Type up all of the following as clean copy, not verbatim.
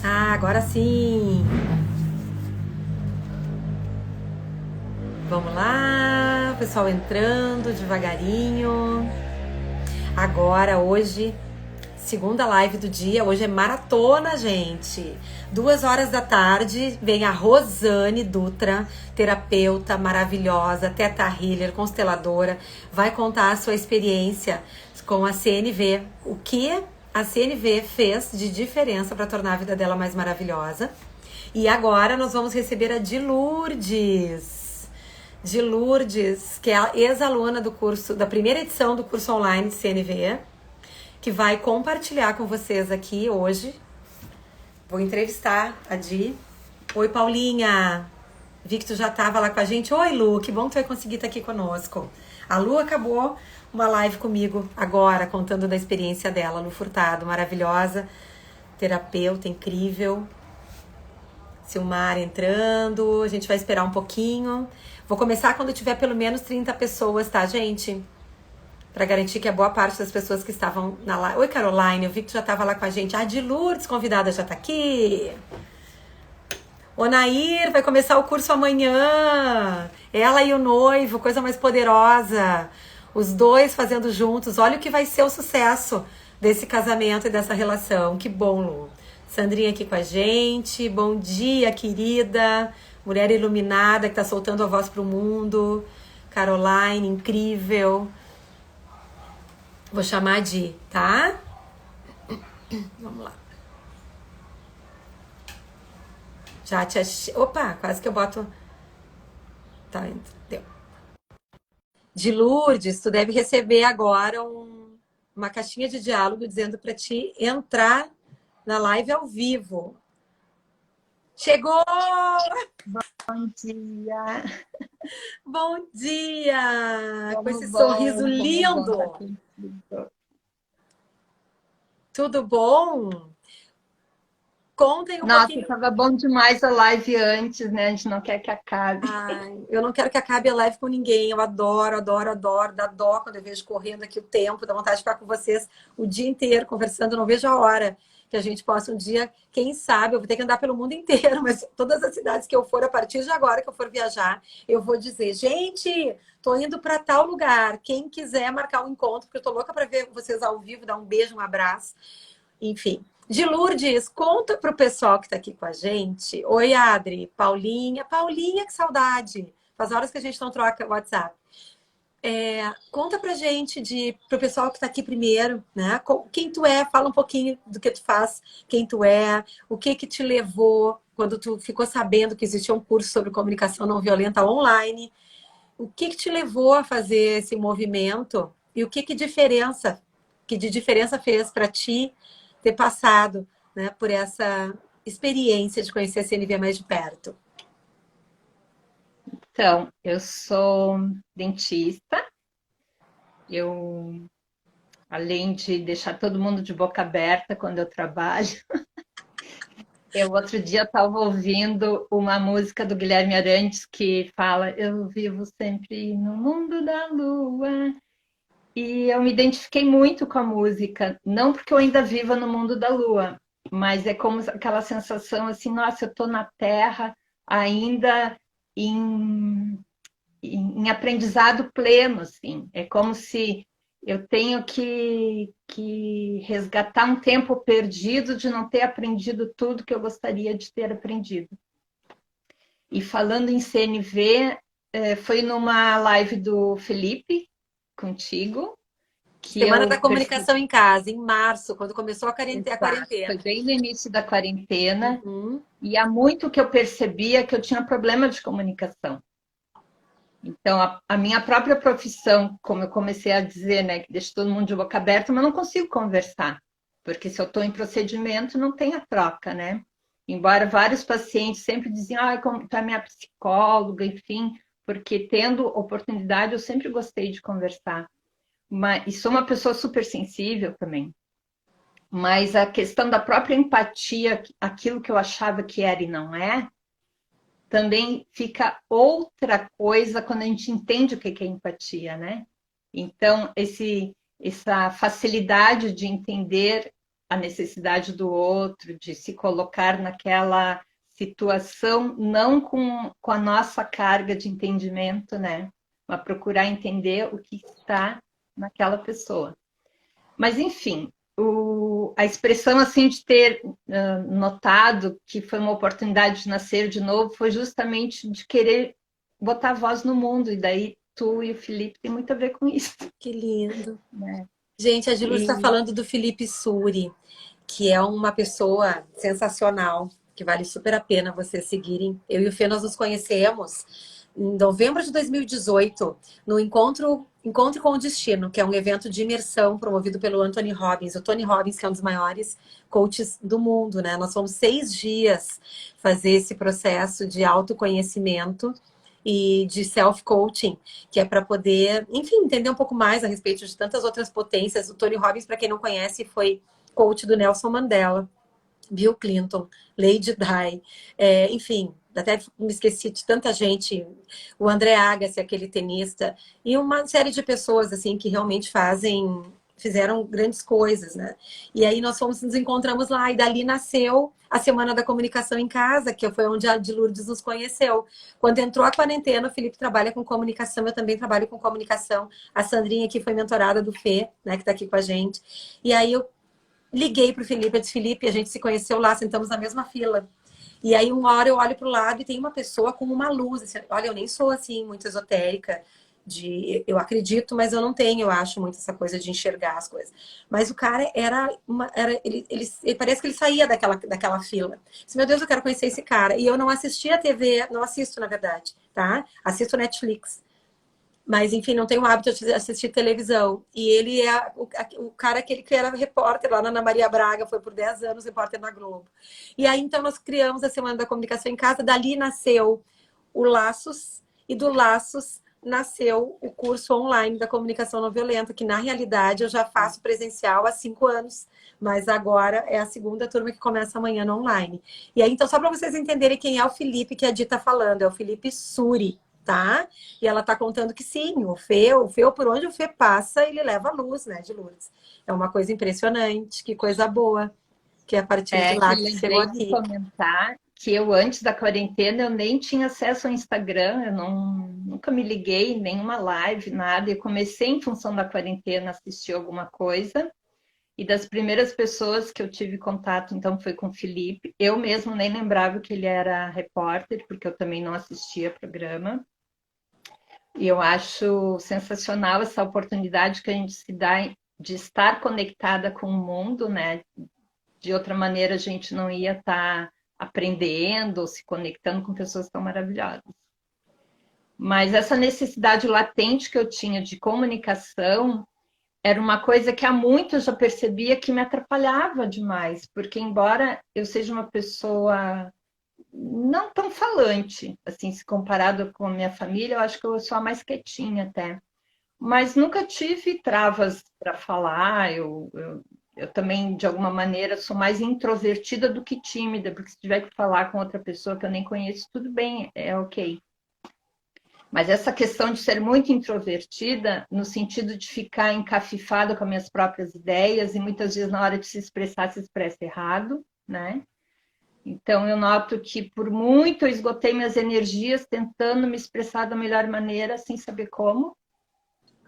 Ah, agora sim! Vamos lá, pessoal entrando devagarinho. Agora, hoje, segunda live do dia. Hoje é maratona, gente. 2 horas da tarde, vem a Rosane Dutra, terapeuta maravilhosa, teta healer, consteladora. Vai contar a sua experiência com a CNV. O que a CNV fez de diferença para tornar a vida dela mais maravilhosa. E agora nós vamos receber a de Lourdes, que é a ex-aluna do curso, da primeira edição do curso online de CNV, que vai compartilhar com vocês aqui hoje. Vou entrevistar a Di. Oi, Paulinha! Vi que tu já estava lá com a gente. Oi, Lu, que bom que tu vai conseguir estar aqui conosco. A Lu acabou uma live comigo agora, contando da experiência dela. Lu Furtado, maravilhosa, terapeuta incrível. Silmar entrando, a gente vai esperar um pouquinho. Vou começar quando tiver pelo menos 30 pessoas, tá, gente? Pra garantir que a boa parte das pessoas que estavam na live... Oi, Caroline, eu vi que tu já tava lá com a gente. A de Lourdes, convidada, já tá aqui. O Nair vai começar o curso amanhã. Ela e o noivo, coisa mais poderosa. Os dois fazendo juntos. Olha o que vai ser o sucesso desse casamento e dessa relação. Que bom, Lu. Sandrinha aqui com a gente. Bom dia, querida. Mulher iluminada que tá soltando a voz pro mundo. Caroline, incrível. Vou chamar de, tá? Vamos lá. Já te achei. Opa, quase que eu boto. Tá, deu. De Lourdes, tu deve receber agora uma caixinha de diálogo dizendo para ti entrar na live ao vivo. Chegou! Bom dia! Bom dia! Com esse sorriso Como bom estar lindo! contigo. Tudo bom? Contem um Nossa, pouquinho. estava bom demais a live antes, né? A gente não quer que acabe. Ai, eu não quero que acabe a live com ninguém. Eu adoro, adoro, adoro. Dá dó quando eu vejo correndo aqui o tempo. Dá vontade de ficar com vocês o dia inteiro conversando. Eu não vejo a hora que a gente possa um dia, quem sabe, eu vou ter que andar pelo mundo inteiro, mas todas as cidades que eu for, a partir de agora que eu for viajar, eu vou dizer, gente, tô indo para tal lugar. Quem quiser marcar um encontro, porque eu tô louca para ver vocês ao vivo, dar um beijo, um abraço. Enfim. De Lourdes, conta pro pessoal que tá aqui com a gente. Oi, Adri, Paulinha. Paulinha, que saudade. Faz horas que a gente não troca WhatsApp. Conta pra gente, pro pessoal que tá aqui primeiro, né? Quem tu é, fala um pouquinho do que tu faz, quem tu é, o que que te levou quando tu ficou sabendo que existia um curso sobre comunicação não violenta online. O que que te levou a fazer esse movimento e o que que diferença, que de diferença fez para ti ter passado, né, por essa experiência de conhecer a CNV mais de perto? Então, eu sou dentista. Eu, além de deixar todo mundo de boca aberta quando eu trabalho, eu outro dia estava ouvindo uma música do Guilherme Arantes que fala: Eu vivo sempre no mundo da lua. E eu me identifiquei muito com a música, não porque eu ainda viva no mundo da lua, mas é como aquela sensação assim, nossa, eu estou na Terra ainda em, em aprendizado pleno, assim. É como se eu tenho que resgatar um tempo perdido de não ter aprendido tudo que eu gostaria de ter aprendido. E falando em CNV, foi numa live do Felipe, contigo, que Semana da eu Comunicação em Casa, em março, quando começou a Exato. Foi quarentena. bem no início da quarentena Uhum. e há muito que eu percebia que eu tinha problema de comunicação. Então, a minha própria profissão, como eu comecei a dizer, né, que deixa todo mundo de boca aberta, mas eu não consigo conversar, porque se eu estou em procedimento, não tem a troca, né? Embora vários pacientes sempre diziam, ah, como tu é minha psicóloga, enfim, porque tendo oportunidade, eu sempre gostei de conversar. Mas, e sou uma pessoa super sensível também. Mas a questão da própria empatia, aquilo que eu achava que era e não é, também fica outra coisa quando a gente entende o que é empatia, né? Então, essa facilidade de entender a necessidade do outro, de se colocar naquela situação, não com a nossa carga de entendimento, né? Mas procurar entender o que está naquela pessoa. Mas, enfim, a expressão assim de ter notado que foi uma oportunidade de nascer de novo foi justamente de querer botar voz no mundo, e daí tu e o Felipe tem muito a ver com isso. Que lindo. Né? Gente, a Dilu está E falando do Felipe Suri, que é uma pessoa sensacional, que vale super a pena vocês seguirem. Eu e o Fê, nós nos conhecemos em novembro de 2018, no Encontro com o Destino, que é um evento de imersão promovido pelo Anthony Robbins. O Tony Robbins, que é um dos maiores coaches do mundo, né? Nós fomos 6 dias fazer esse processo de autoconhecimento e de self-coaching, que é para poder, enfim, entender um pouco mais a respeito de tantas outras potências. O Tony Robbins, para quem não conhece, foi coach do Nelson Mandela, Bill Clinton, Lady Di, enfim, até me esqueci de tanta gente, o André Agassi, aquele tenista, e uma série de pessoas assim que realmente fizeram grandes coisas, né? E aí nós nos encontramos lá, e dali nasceu a Semana da Comunicação em Casa, que foi onde a de Lourdes nos conheceu. Quando entrou a quarentena, o Felipe trabalha com comunicação, eu também trabalho com comunicação. A Sandrinha aqui foi mentorada do Fê, né, que está aqui com a gente. E aí eu liguei para o Felipe, eu disse, Felipe, a gente se conheceu lá, sentamos na mesma fila. E aí uma hora eu olho para o lado e tem uma pessoa com uma luz. Assim, olha, eu nem sou assim muito esotérica, eu acredito, mas eu não tenho, eu acho, muito essa coisa de enxergar as coisas. Mas o cara ele parece que ele saía daquela fila. Eu disse, meu Deus, eu quero conhecer esse cara. E eu não assistia a TV, não assisto, na verdade, tá? Assisto Netflix. Mas, enfim, não tenho o hábito de assistir televisão. E ele é o cara aquele que era repórter lá na Ana Maria Braga, foi por 10 anos repórter na Globo. E aí, então, nós criamos a Semana da Comunicação em Casa. Dali nasceu o Laços, e do Laços nasceu o curso online da comunicação não violenta, que, na realidade, eu já faço presencial há 5 anos. Mas agora é a segunda turma que começa amanhã no online. E aí, então, só para vocês entenderem quem é o Felipe que a Di está falando, é o Felipe Suri. Tá? E ela tá contando que sim, o Fê, por onde o Fê passa, ele leva a luz, né, de Lourdes. É uma coisa impressionante, que coisa boa, que é a partir de que lá que chegou lembrei de aqui. comentar que eu, antes da quarentena, eu nem tinha acesso ao Instagram, eu nunca me liguei em nenhuma live, nada. Eu comecei, em função da quarentena, a assistir alguma coisa. E das primeiras pessoas que eu tive contato, então, foi com o Felipe. Eu mesmo nem lembrava que ele era repórter, porque eu também não assistia programa. E eu acho sensacional essa oportunidade que a gente se dá de estar conectada com o mundo, né? De outra maneira, a gente não ia estar aprendendo ou se conectando com pessoas tão maravilhosas. Mas essa necessidade latente que eu tinha de comunicação era uma coisa que há muito eu já percebia que me atrapalhava demais, porque embora eu seja uma pessoa não tão falante, assim, se comparado com a minha família, eu acho que eu sou a mais quietinha até. Mas nunca tive travas para falar, eu também, de alguma maneira, sou mais introvertida do que tímida, porque se tiver que falar com outra pessoa que eu nem conheço, tudo bem, é ok. Mas essa questão de ser muito introvertida, no sentido de ficar encafifada com as minhas próprias ideias, e muitas vezes na hora de se expressa errado, né? Então eu noto que por muito eu esgotei minhas energias tentando me expressar da melhor maneira, sem saber como.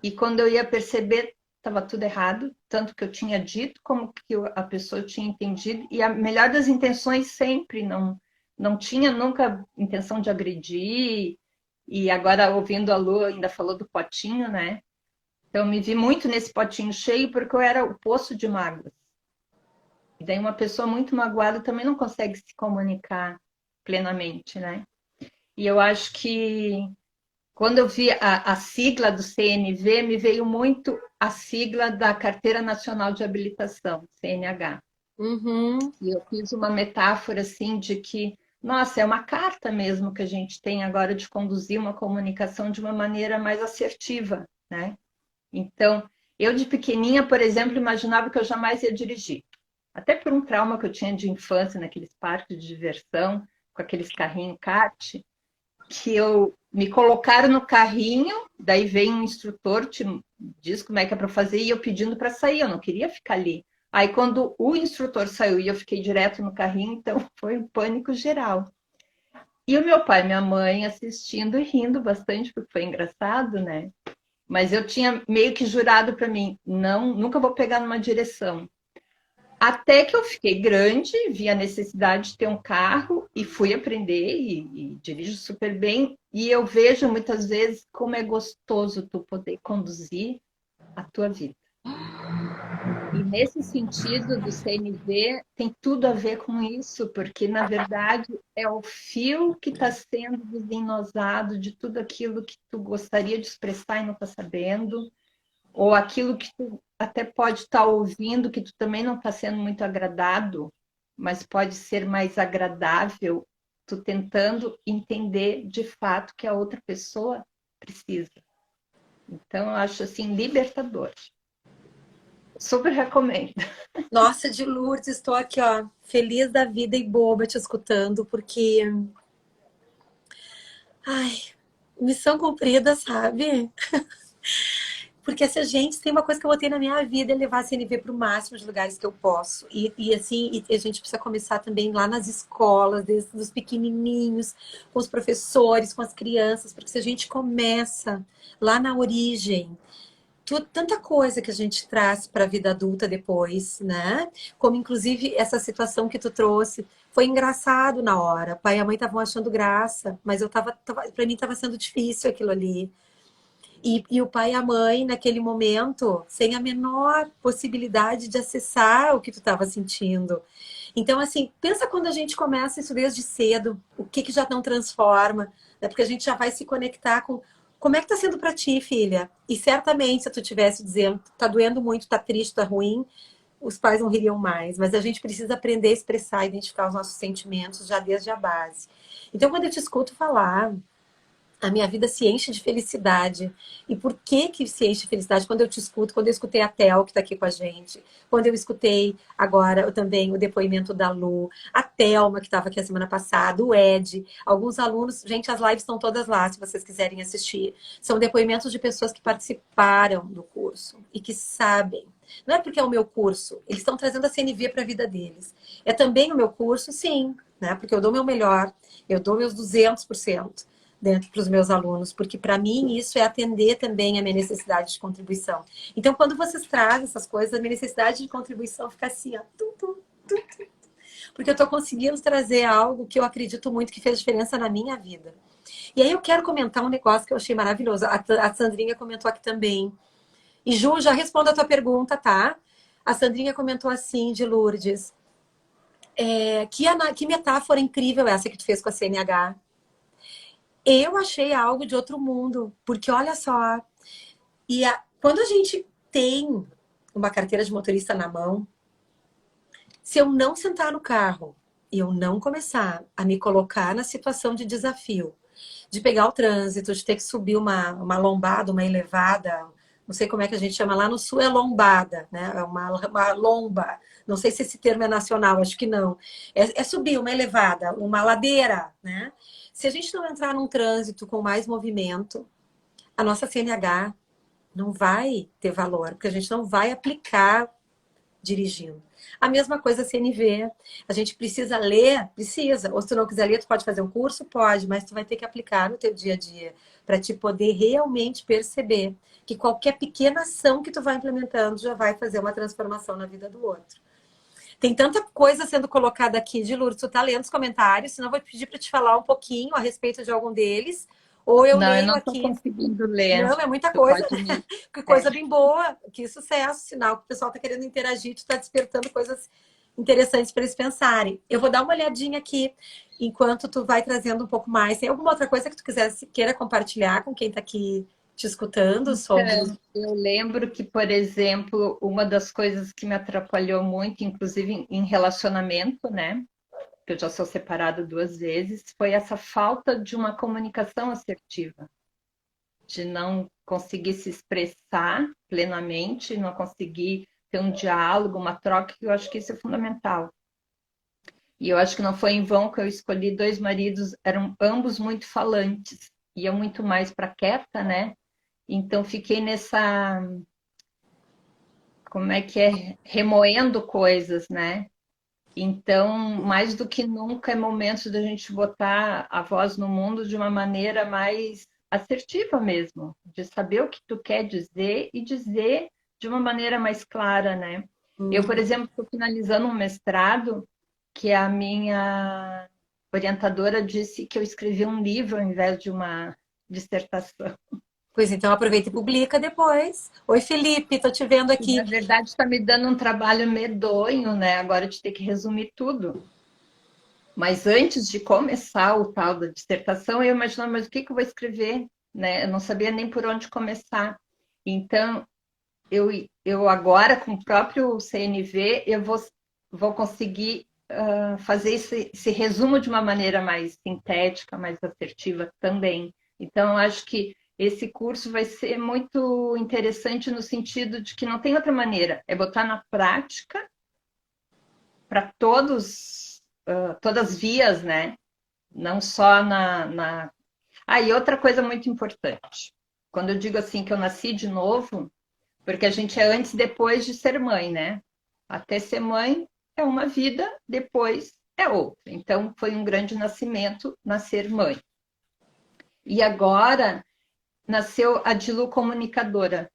E quando eu ia perceber, estava tudo errado, tanto que eu tinha dito como que a pessoa tinha entendido, e a melhor das intenções sempre, não tinha nunca intenção de agredir. E agora, ouvindo a Lu, ainda falou do potinho, né? Então, me vi muito nesse potinho cheio porque eu era o poço de mágoas. E daí uma pessoa muito magoada também não consegue se comunicar plenamente, né? E eu acho que quando eu vi a sigla do CNV, me veio muito a sigla da Carteira Nacional de Habilitação, CNH. Uhum. E eu fiz uma metáfora assim de que, nossa, é uma carta mesmo que a gente tem agora de conduzir uma comunicação de uma maneira mais assertiva, né? Então, eu de pequenininha, por exemplo, imaginava que eu jamais ia dirigir. Até por um trauma que eu tinha de infância naqueles parques de diversão, com aqueles carrinhos kart, que eu me colocaram no carrinho, daí vem um instrutor, te diz como é que é para fazer, e eu pedindo para sair, eu não queria ficar ali. Aí, quando o instrutor saiu e eu fiquei direto no carrinho, então foi um pânico geral. E o meu pai e minha mãe assistindo e rindo bastante, porque foi engraçado, né? Mas eu tinha meio que jurado para mim, não, nunca vou pegar numa direção. Até que eu fiquei grande, vi a necessidade de ter um carro e fui aprender e dirijo super bem. E eu vejo muitas vezes como é gostoso tu poder conduzir a tua vida. E nesse sentido do CNV tem tudo a ver com isso, porque na verdade é o fio que está sendo desenosado de tudo aquilo que tu gostaria de expressar e não está sabendo, ou aquilo que tu até pode estar ouvindo que tu também não está sendo muito agradado, mas pode ser mais agradável tu tentando entender de fato que a outra pessoa precisa. Então eu acho assim libertador. Super recomendo. Nossa, de Lourdes, estou aqui, ó, feliz da vida e boba te escutando, porque, ai, missão cumprida, sabe? Porque se a gente tem uma coisa que eu botei na minha vida é levar a CNV para o máximo de lugares que eu posso. E a gente precisa começar também lá nas escolas, desde os pequenininhos, com os professores, com as crianças, porque se a gente começa lá na origem, tanta coisa que a gente traz para a vida adulta depois, né? Como inclusive essa situação que tu trouxe. Foi engraçado na hora. Pai e a mãe estavam achando graça, mas para mim estava sendo difícil aquilo ali. E o pai e a mãe, naquele momento, sem a menor possibilidade de acessar o que tu estava sentindo. Então, assim, pensa quando a gente começa isso desde cedo, o que que já não transforma, né? Porque a gente já vai se conectar com como é que tá sendo para ti, filha? E certamente, se tu tivesse dizendo, tá doendo muito, tá triste, tá ruim, os pais não ririam mais. Mas a gente precisa aprender a expressar, identificar os nossos sentimentos já desde a base. Então, quando eu te escuto falar, a minha vida se enche de felicidade. E por que que se enche de felicidade? Quando eu te escuto, quando eu escutei a Tel, que está aqui com a gente, quando eu escutei agora também o depoimento da Lu, a Thelma, que estava aqui a semana passada, o Ed, alguns alunos. Gente, as lives estão todas lá, se vocês quiserem assistir. São depoimentos de pessoas que participaram do curso e que sabem. Não é porque é o meu curso, eles estão trazendo a CNV para a vida deles. É também o meu curso, sim, né? Porque eu dou meu melhor, eu dou meus 200% dentro para os meus alunos, porque para mim isso é atender também a minha necessidade de contribuição. Então, quando vocês trazem essas coisas, a minha necessidade de contribuição fica assim, ó, porque eu estou conseguindo trazer algo que eu acredito muito que fez diferença na minha vida. E aí eu quero comentar um negócio que eu achei maravilhoso. A Sandrinha comentou aqui também. E Ju, já respondo a tua pergunta, tá? A Sandrinha comentou assim, de Lourdes. Que metáfora incrível essa que tu fez com a CNH. Eu achei algo de outro mundo, porque olha só, quando a gente tem uma carteira de motorista na mão, se eu não sentar no carro e eu não começar a me colocar na situação de desafio, de pegar o trânsito, de ter que subir uma lombada, uma elevada, não sei como é que a gente chama, lá no sul é lombada, né? É uma lomba. Não sei se esse termo é nacional, acho que não. É subir uma elevada, uma ladeira, né? Se a gente não entrar num trânsito com mais movimento, a nossa CNH não vai ter valor, porque a gente não vai aplicar dirigindo. A mesma coisa a CNV. A gente precisa ler? Precisa. Ou se tu não quiser ler, tu pode fazer um curso? Pode, mas tu vai ter que aplicar no teu dia a dia para te poder realmente perceber que qualquer pequena ação que tu vai implementando já vai fazer uma transformação na vida do outro. Tem tanta coisa sendo colocada aqui de Lourdes, tu tá lendo os comentários, senão eu vou te pedir para te falar um pouquinho a respeito de algum deles, ou eu Não, eu leio não estou aqui. conseguindo ler. Não, é muita Tu coisa. pode me. Que É. coisa bem boa, que sucesso, sinal que o pessoal está querendo interagir, tu está despertando coisas interessantes para eles pensarem. Eu vou dar uma olhadinha aqui enquanto tu vai trazendo um pouco mais. Tem alguma outra coisa que tu queira compartilhar com quem está aqui te escutando sobre? Então, eu lembro que, por exemplo, uma das coisas que me atrapalhou muito, inclusive em relacionamento, né? Que eu já sou separada 2 vezes, foi essa falta de uma comunicação assertiva, de não conseguir se expressar plenamente, não conseguir ter um diálogo, uma troca, que eu acho que isso é fundamental. E eu acho que não foi em vão que eu escolhi 2 maridos, eram ambos muito falantes, e eu muito mais para quieta, né? Então fiquei nessa, como é que é, remoendo coisas, né? Então, mais do que nunca, é momento da gente botar a voz no mundo de uma maneira mais assertiva mesmo, de saber o que tu quer dizer e dizer de uma maneira mais clara, né? Eu, por exemplo, estou finalizando um mestrado que a minha orientadora disse que eu escrevi um livro ao invés de uma dissertação. Pois então, aproveita e publica depois. Oi, Felipe, tô te vendo E, na aqui. verdade, está me dando um trabalho medonho, né? Agora de ter que resumir tudo. Mas antes de começar o tal da dissertação, eu imaginava, mas o que que eu vou escrever? Né? Eu não sabia nem por onde começar. Então, eu agora, com o próprio CNV, vou conseguir fazer esse resumo de uma maneira mais sintética, mais assertiva também. Então, eu acho que esse curso vai ser muito interessante no sentido de que não tem outra maneira, é botar na prática para todas as vias, né? Não só na. Ah, e outra coisa muito importante. Quando eu digo assim que eu nasci de novo, porque a gente é antes e depois de ser mãe, né? Até ser mãe é uma vida, depois é outra. Então, foi um grande nascimento nascer mãe. E agora nasceu a Dilu comunicadora.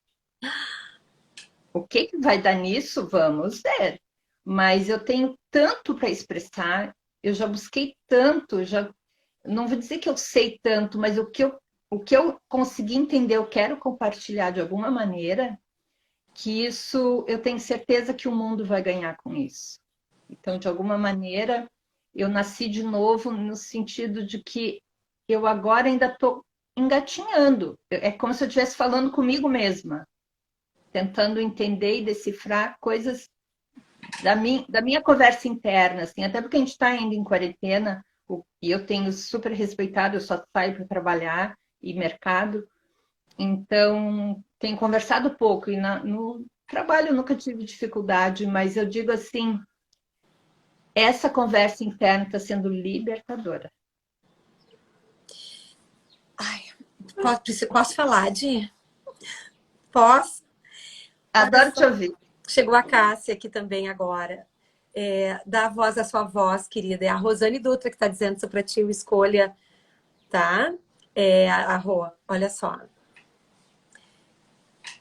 O que que vai dar nisso? Vamos ver. Mas eu tenho tanto para expressar, eu já busquei tanto, já não vou dizer que eu sei tanto, mas o que eu consegui entender, eu quero compartilhar de alguma maneira, que isso eu tenho certeza que o mundo vai ganhar com isso. Então, de alguma maneira, eu nasci de novo no sentido de que eu agora ainda estou engatinhando. É como se eu estivesse falando comigo mesma, tentando entender e decifrar coisas da minha conversa interna, assim, até porque a gente está ainda em quarentena, e eu tenho super respeitado, eu só saio para trabalhar e mercado, então tenho conversado pouco, e no trabalho eu nunca tive dificuldade, mas eu digo assim, essa conversa interna está sendo libertadora. Ai, posso falar, Di? Posso? Olha Adoro te só. ouvir. Chegou a Cássia aqui também agora. Dá a voz à sua voz, querida. É a Rosane Dutra que está dizendo isso para ti, o escolha, tá? A Rô, olha só.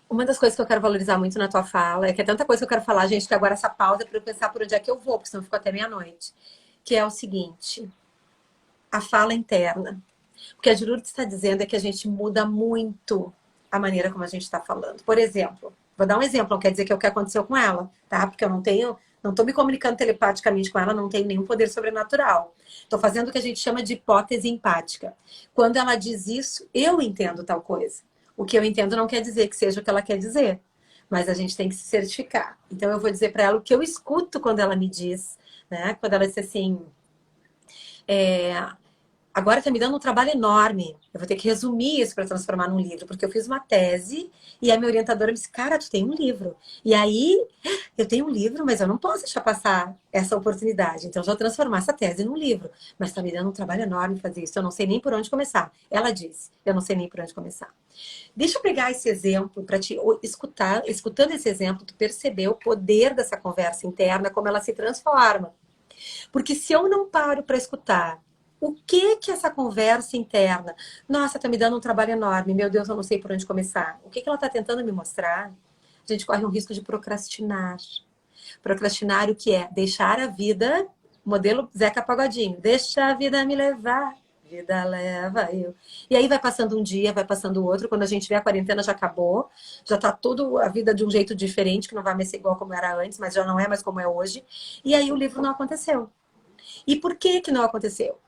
Uma das coisas que eu quero valorizar muito na tua fala é que é tanta coisa que eu quero falar, gente, que agora essa pausa é para eu pensar por onde é que eu vou, porque senão eu fico até meia-noite. Que é o seguinte, a fala interna. O que a Lourdes está dizendo é que a gente muda muito a maneira como a gente está falando. Por exemplo, vou dar um exemplo, não quer dizer que é o que aconteceu com ela, tá? Porque eu não estou me comunicando telepaticamente com ela, não tenho nenhum poder sobrenatural. Estou fazendo o que a gente chama de hipótese empática. Quando ela diz isso, eu entendo tal coisa. O que eu entendo não quer dizer que seja o que ela quer dizer, mas a gente tem que se certificar. Então eu vou dizer para ela o que eu escuto quando ela me diz, né? Quando ela diz assim, agora está me dando um trabalho enorme. Eu vou ter que resumir isso para transformar num livro, porque eu fiz uma tese e a minha orientadora me disse: Cara, tu tem um livro. E aí, eu tenho um livro, mas eu não posso deixar passar essa oportunidade. Então, eu vou transformar essa tese num livro. Mas está me dando um trabalho enorme fazer isso. Eu não sei nem por onde começar. Ela disse: Eu não sei nem por onde começar. Deixa eu pegar esse exemplo para te escutar. Escutando esse exemplo, tu percebeu o poder dessa conversa interna, como ela se transforma. Porque se eu não paro para escutar o que que essa conversa interna, nossa, tá me dando um trabalho enorme, meu Deus, eu não sei por onde começar. O que que ela tá tentando me mostrar? A gente corre um risco de procrastinar. Procrastinar o que é? Deixar a vida, modelo Zeca Pagodinho, deixa a vida me levar. Vida leva eu. E aí vai passando um dia, vai passando o outro. Quando a gente vê a quarentena já acabou, já tá tudo a vida de um jeito diferente, que não vai mais ser igual como era antes, mas já não é mais como é hoje. E aí o livro não aconteceu. E por que que não aconteceu?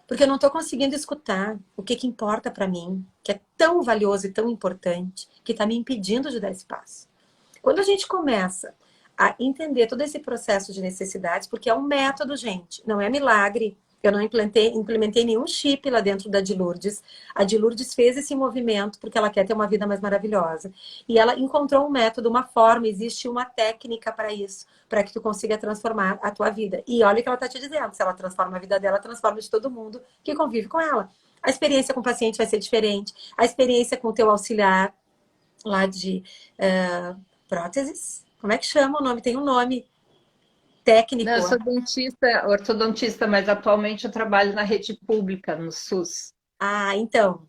Porque eu não estou conseguindo escutar o que importa para mim, que é tão valioso e tão importante, que está me impedindo de dar esse passo. Quando a gente começa a entender todo esse processo de necessidades, porque é um método, gente, não é milagre. Eu não implementei nenhum chip lá dentro da Lourdes. A Lourdes fez esse movimento porque ela quer ter uma vida mais maravilhosa. E ela encontrou um método, uma forma, existe uma técnica para isso, para que tu consiga transformar a tua vida. E olha o que ela está te dizendo, se ela transforma a vida dela, transforma de todo mundo que convive com ela. A experiência com o paciente vai ser diferente, a experiência com o teu auxiliar lá de próteses, Como é que chama o nome? Tem um nome Não, técnico. eu sou dentista, ortodontista, mas atualmente eu trabalho na rede pública, no SUS. Ah, então.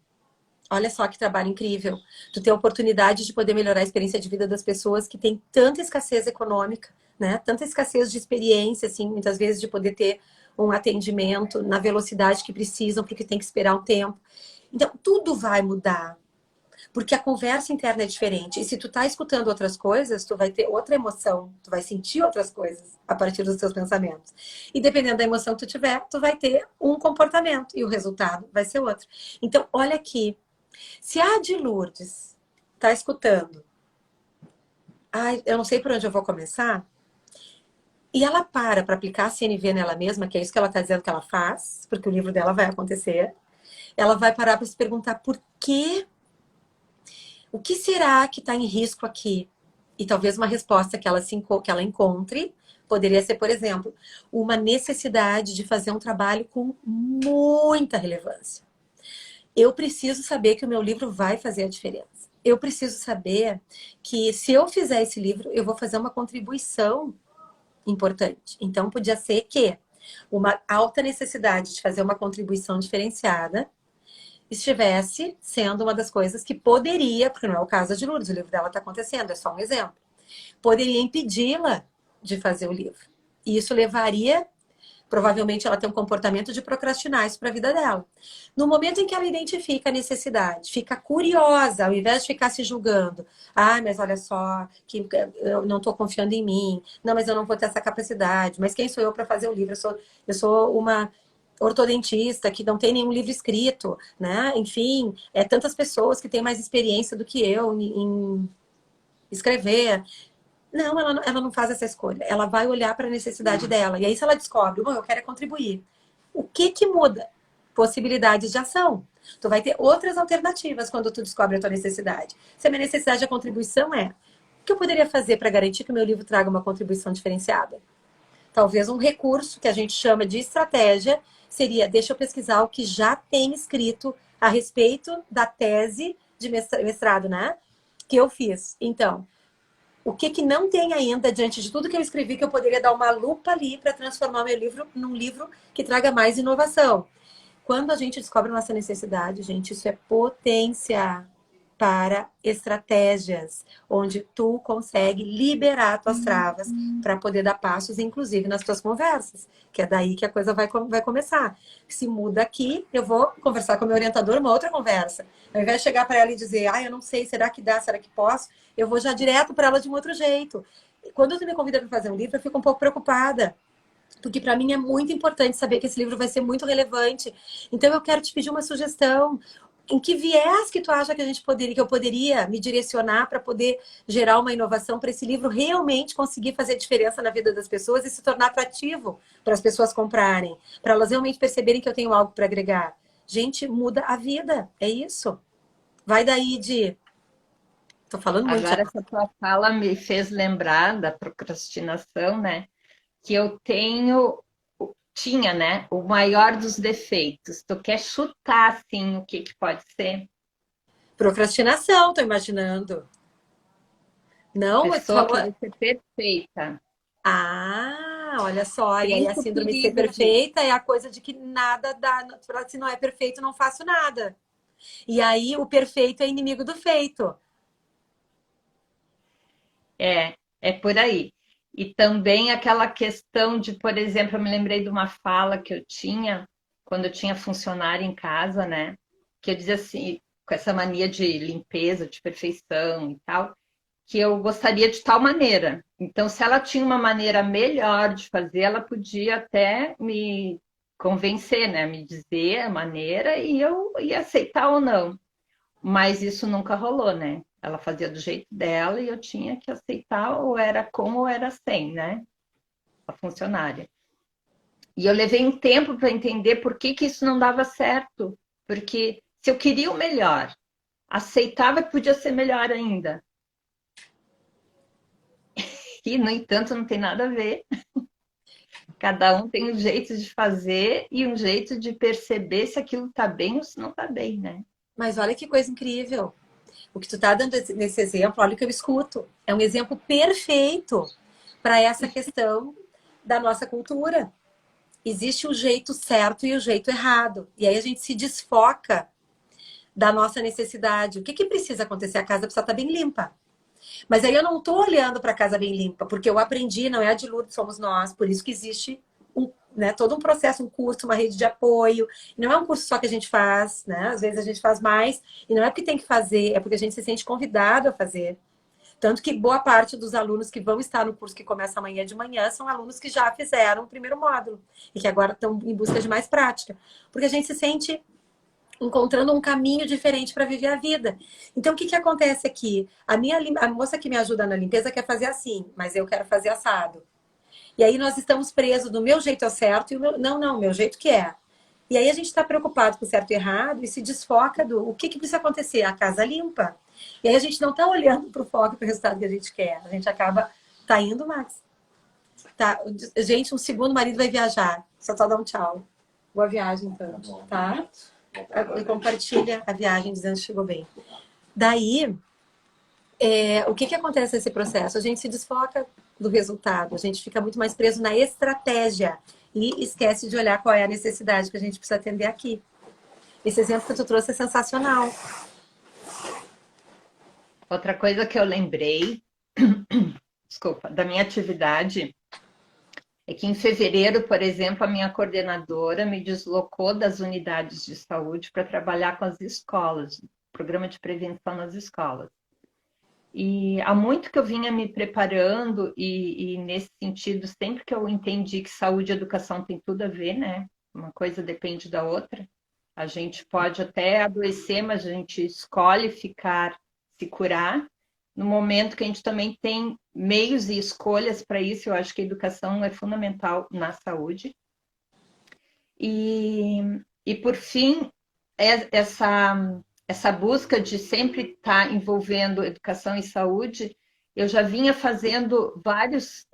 Olha só que trabalho incrível. Tu ter a oportunidade de poder melhorar a experiência de vida das pessoas que têm tanta escassez econômica, né? Tanta escassez de experiência, assim, muitas vezes de poder ter um atendimento na velocidade que precisam, porque tem que esperar um tempo. Então, tudo vai mudar, porque a conversa interna é diferente. E se tu tá escutando outras coisas, tu vai ter outra emoção, tu vai sentir outras coisas a partir dos teus pensamentos. E dependendo da emoção que tu tiver, tu vai ter um comportamento e o resultado vai ser outro. Então, olha aqui, se a de Lourdes tá escutando, ai, eu não sei por onde eu vou começar, e ela para aplicar a CNV nela mesma, que é isso que ela está dizendo que ela faz, porque o livro dela vai acontecer, ela vai parar para se perguntar por que, o que será que está em risco aqui? E talvez uma resposta que ela encontre poderia ser, por exemplo, uma necessidade de fazer um trabalho com muita relevância. Eu preciso saber que o meu livro vai fazer a diferença. Eu preciso saber que se eu fizer esse livro, eu vou fazer uma contribuição importante. Então, podia ser que uma alta necessidade de fazer uma contribuição diferenciada estivesse sendo uma das coisas que poderia, porque não é o caso de Lourdes, o livro dela está acontecendo, é só um exemplo, poderia impedi-la de fazer o livro. E isso levaria, provavelmente, ela ter um comportamento de procrastinar isso para a vida dela. No momento em que ela identifica a necessidade, fica curiosa, ao invés de ficar se julgando, ah, mas olha só, que eu não estou confiando em mim, não, mas eu não vou ter essa capacidade, mas quem sou eu para fazer o livro? Eu sou uma ortodontista que não tem nenhum livro escrito, né? Enfim, tantas pessoas que têm mais experiência do que eu em escrever. Não, ela não faz essa escolha. Ela vai olhar para a necessidade dela. E aí, se ela descobre, bom, eu quero é contribuir. O que que muda? Possibilidades de ação. Tu vai ter outras alternativas quando tu descobre a tua necessidade. Se a minha necessidade de contribuição é, o que eu poderia fazer para garantir que o meu livro traga uma contribuição diferenciada? Talvez um recurso que a gente chama de estratégia seria, deixa eu pesquisar o que já tem escrito a respeito da tese de mestrado, né? Que eu fiz. Então, o que que não tem ainda diante de tudo que eu escrevi que eu poderia dar uma lupa ali para transformar meu livro num livro que traga mais inovação. Quando a gente descobre nossa necessidade, gente, isso é potência para estratégias, onde tu consegue liberar tuas travas para poder dar passos, inclusive nas tuas conversas, que é daí que a coisa vai começar. Se muda aqui, eu vou conversar com o meu orientador, uma outra conversa. Ao invés de chegar para ela e dizer, ah, eu não sei, será que dá, será que posso? Eu vou já direto para ela de um outro jeito. Quando tu me convida para fazer um livro, eu fico um pouco preocupada, porque para mim é muito importante saber que esse livro vai ser muito relevante. Então eu quero te pedir uma sugestão. Em que viés que tu acha que que eu poderia me direcionar para poder gerar uma inovação para esse livro realmente conseguir fazer diferença na vida das pessoas e se tornar atrativo para as pessoas comprarem, para elas realmente perceberem que eu tenho algo para agregar. Gente, muda a vida, é isso. Vai daí de. Tô falando muito já. Agora, essa tua fala me fez lembrar da procrastinação, né? Que eu tinha, né? O maior dos defeitos. Tu quer chutar, assim, o que que pode ser? Procrastinação, tô imaginando. Não, mas tu Pessoa falou. querer ser perfeita. Ah, olha só, e aí a Pensa o síndrome de ser perigo disso. perfeita é a coisa de que nada dá, se não é perfeito, não faço nada. E aí o perfeito é inimigo do feito. É por aí. E também aquela questão de, por exemplo, eu me lembrei de uma fala que eu tinha quando eu tinha funcionário em casa, né? Que eu dizia assim, com essa mania de limpeza, de perfeição e tal, que eu gostaria de tal maneira. Então, se ela tinha uma maneira melhor de fazer, ela podia até me convencer, né? Me dizer a maneira e eu ia aceitar ou não. Mas isso nunca rolou, né? Ela fazia do jeito dela e eu tinha que aceitar ou era com ou era sem, né? A funcionária. E eu levei um tempo para entender por que que isso não dava certo. Porque se eu queria o melhor, aceitava que podia ser melhor ainda. E, no entanto, não tem nada a ver. Cada um tem um jeito de fazer e um jeito de perceber se aquilo está bem ou se não está bem, né? Mas olha que coisa incrível. O que tu tá dando nesse exemplo, olha o que eu escuto. É um exemplo perfeito para essa questão da nossa cultura. Existe o jeito certo e o jeito errado. E aí a gente se desfoca da nossa necessidade. O que que precisa acontecer? A casa precisa estar bem limpa. Mas aí eu não estou olhando para a casa bem limpa, porque eu aprendi, não é a de Lourdes, somos nós. Por isso que existe todo um processo, um curso, uma rede de apoio. Não é um curso só que a gente faz, né? Às vezes a gente faz mais, e não é porque tem que fazer, é porque a gente se sente convidado a fazer. Tanto que boa parte dos alunos que vão estar no curso que começa amanhã de manhã são alunos que já fizeram o primeiro módulo e que agora estão em busca de mais prática. Porque a gente se sente encontrando um caminho diferente para viver a vida. Então, o que que acontece aqui? A moça que me ajuda na limpeza quer fazer assim, mas eu quero fazer assado. E aí nós estamos presos no meu jeito é o certo e o meu, não, o meu jeito que é. E aí a gente está preocupado com o certo e errado e se desfoca do o que que precisa acontecer? A casa limpa. E aí a gente não está olhando para o foco e para o resultado que a gente quer. A gente acaba tá indo, Max. Tá, gente, um segundo o marido vai viajar. Só dar um tchau. Boa viagem, então. Tá? E compartilha a viagem dizendo que chegou bem. Daí, o que que acontece nesse processo? A gente se desfoca do resultado, a gente fica muito mais preso na estratégia e esquece de olhar qual é a necessidade que a gente precisa atender aqui. Esse exemplo que tu trouxe é sensacional. Outra coisa que eu lembrei, desculpa, da minha atividade é que em fevereiro, por exemplo, a minha coordenadora me deslocou das unidades de saúde para trabalhar com as escolas, programa de prevenção nas escolas. E há muito que eu vinha me preparando e nesse sentido, sempre que eu entendi que saúde e educação tem tudo a ver, né? Uma coisa depende da outra. A gente pode até adoecer, mas a gente escolhe ficar, se curar. No momento que a gente também tem meios e escolhas para isso, eu acho que a educação é fundamental na saúde. E por fim, essa busca de sempre estar envolvendo educação e saúde, eu já vinha fazendo vários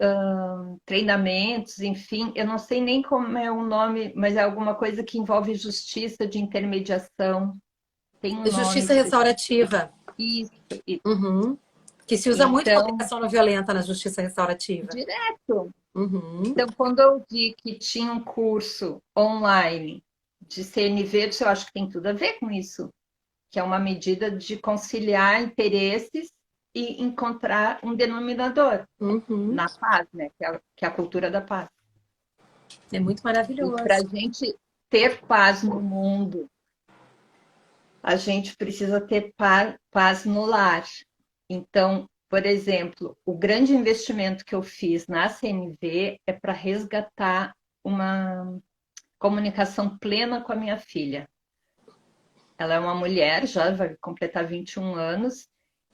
treinamentos, enfim, eu não sei nem como é o nome, mas é alguma coisa que envolve justiça de intermediação. Tem um Justiça nome. restaurativa. Isso. Uhum. Que se usa muito Então, comunicação não violenta na justiça restaurativa. direto. Uhum. Então, quando eu vi que tinha um curso online de CNV, eu acho que tem tudo a ver com isso, que é uma medida de conciliar interesses e encontrar um denominador na paz, né? Que é a cultura da paz. É muito maravilhoso. E para a gente ter paz no mundo, a gente precisa ter paz no lar. Então, por exemplo, o grande investimento que eu fiz na CNV é para resgatar uma comunicação plena com a minha filha. Ela é uma mulher, já vai completar 21 anos,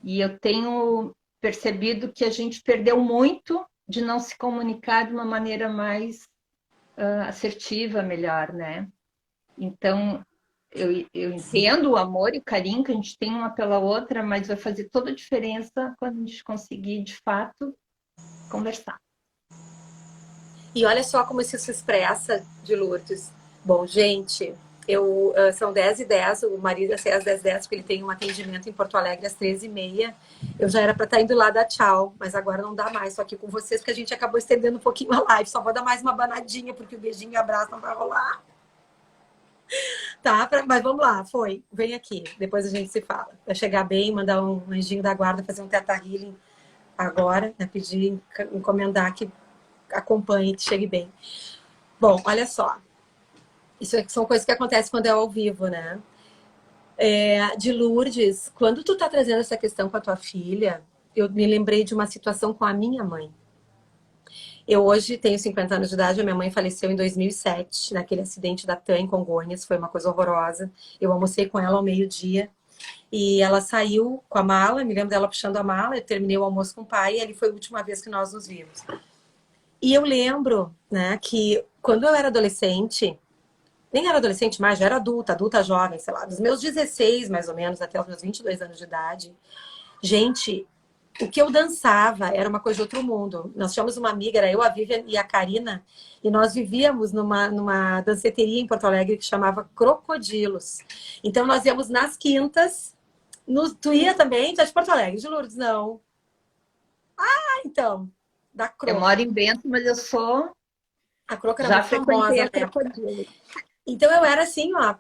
e eu tenho percebido que a gente perdeu muito de não se comunicar de uma maneira mais assertiva, melhor, né? Então, eu entendo o amor e o carinho que a gente tem uma pela outra, mas vai fazer toda a diferença quando a gente conseguir, de fato, conversar. E olha só como isso se expressa de Lourdes. Bom, gente, são 10h10, o marido ia ser às 10h10, porque ele tem um atendimento em Porto Alegre às 13h30. Eu já era para estar indo lá dar tchau, mas agora não dá mais, só aqui com vocês, porque a gente acabou estendendo um pouquinho a live. Só vou dar mais uma banadinha, porque o beijinho e abraço não vai rolar. Tá, mas vamos lá, foi. Vem aqui, depois a gente se fala. Vai chegar bem, mandar um anjinho da guarda, fazer um teta healing agora, né? Pedir, encomendar que acompanhe, que chegue bem. Bom, olha só. Isso são coisas que acontecem quando é ao vivo, né? De Lourdes, quando tu tá trazendo essa questão com a tua filha, eu me lembrei de uma situação com a minha mãe. Eu hoje tenho 50 anos de idade, a minha mãe faleceu em 2007, naquele acidente da TAM em Congonhas, foi uma coisa horrorosa. Eu almocei com ela ao meio-dia e ela saiu com a mala, me lembro dela puxando a mala, eu terminei o almoço com o pai e ali foi a última vez que nós nos vimos. E eu lembro, né, que quando eu era adolescente, nem era adolescente mais, já era adulta jovem, sei lá, dos meus 16 mais ou menos até os meus 22 anos de idade, gente, o que eu dançava era uma coisa de outro mundo. Nós tínhamos uma amiga, era eu, a Vivian e a Karina, e nós vivíamos numa danceteria em Porto Alegre que chamava Crocodilos. Então nós íamos nas quintas, Tu ia também? Tu é de Porto Alegre, de Lourdes? Não. Ah, então, da Eu Croco. moro em Bento, mas eu sou A Croco era já muito frequentei famosa a na época. Crocodilo. Então eu era assim, ó,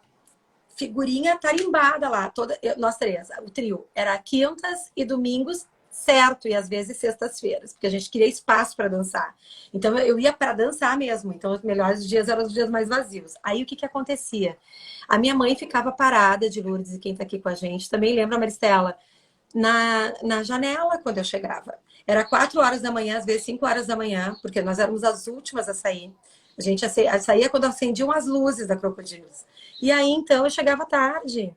figurinha tarimbada lá, nós três, o trio. Era quintas e domingos, certo, e às vezes sextas-feiras, porque a gente queria espaço para dançar. Então eu ia para dançar mesmo, então os melhores dias eram os dias mais vazios. Aí o que que acontecia? A minha mãe ficava parada de Lourdes, e quem está aqui com a gente também lembra, Maristela, na janela quando eu chegava. Era 4 horas da manhã, às vezes 5 horas da manhã, porque nós éramos as últimas a sair. A gente saía quando acendiam as luzes da Crocodilos. E aí, então, eu chegava tarde.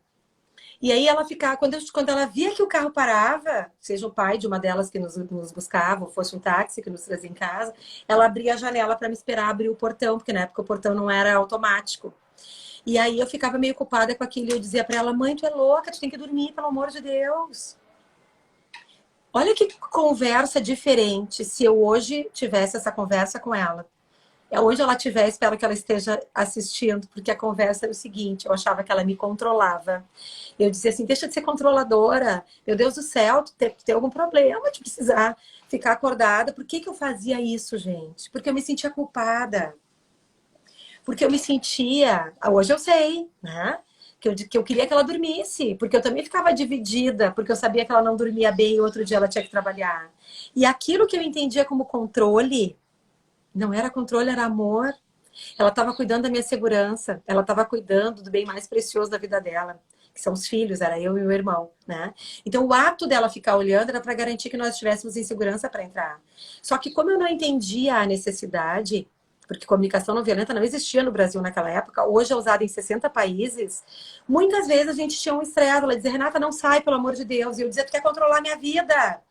E aí ela ficava, quando ela via que o carro parava, seja o pai de uma delas que nos buscava, ou fosse um táxi que nos trazia em casa, ela abria a janela para me esperar abrir o portão, porque na época o portão não era automático. E aí eu ficava meio culpada com aquilo e eu dizia para ela, mãe, tu é louca, tu tem que dormir, pelo amor de Deus. Olha que conversa diferente se eu hoje tivesse essa conversa com ela. Onde ela estiver, espero que ela esteja assistindo, porque a conversa era o seguinte, eu achava que ela me controlava. Eu dizia assim, deixa de ser controladora. Meu Deus do céu, tu tem algum problema de precisar ficar acordada. Por que que eu fazia isso, gente? Porque eu me sentia culpada. Porque eu me sentia... Hoje eu sei, né? Que eu queria que ela dormisse. Porque eu também ficava dividida. Porque eu sabia que ela não dormia bem e outro dia ela tinha que trabalhar. E aquilo que eu entendia como controle... Não era controle, era amor. Ela estava cuidando da minha segurança. Ela estava cuidando do bem mais precioso da vida dela, que são os filhos, era eu e o irmão, né? Então o ato dela ficar olhando era para garantir que nós estivéssemos em segurança para entrar. Só que como eu não entendia a necessidade, porque comunicação não violenta não existia no Brasil naquela época, hoje é usada em 60 países, muitas vezes a gente tinha um estresse, ela dizia, Renata, não sai, pelo amor de Deus. E eu dizia, tu quer controlar minha vida.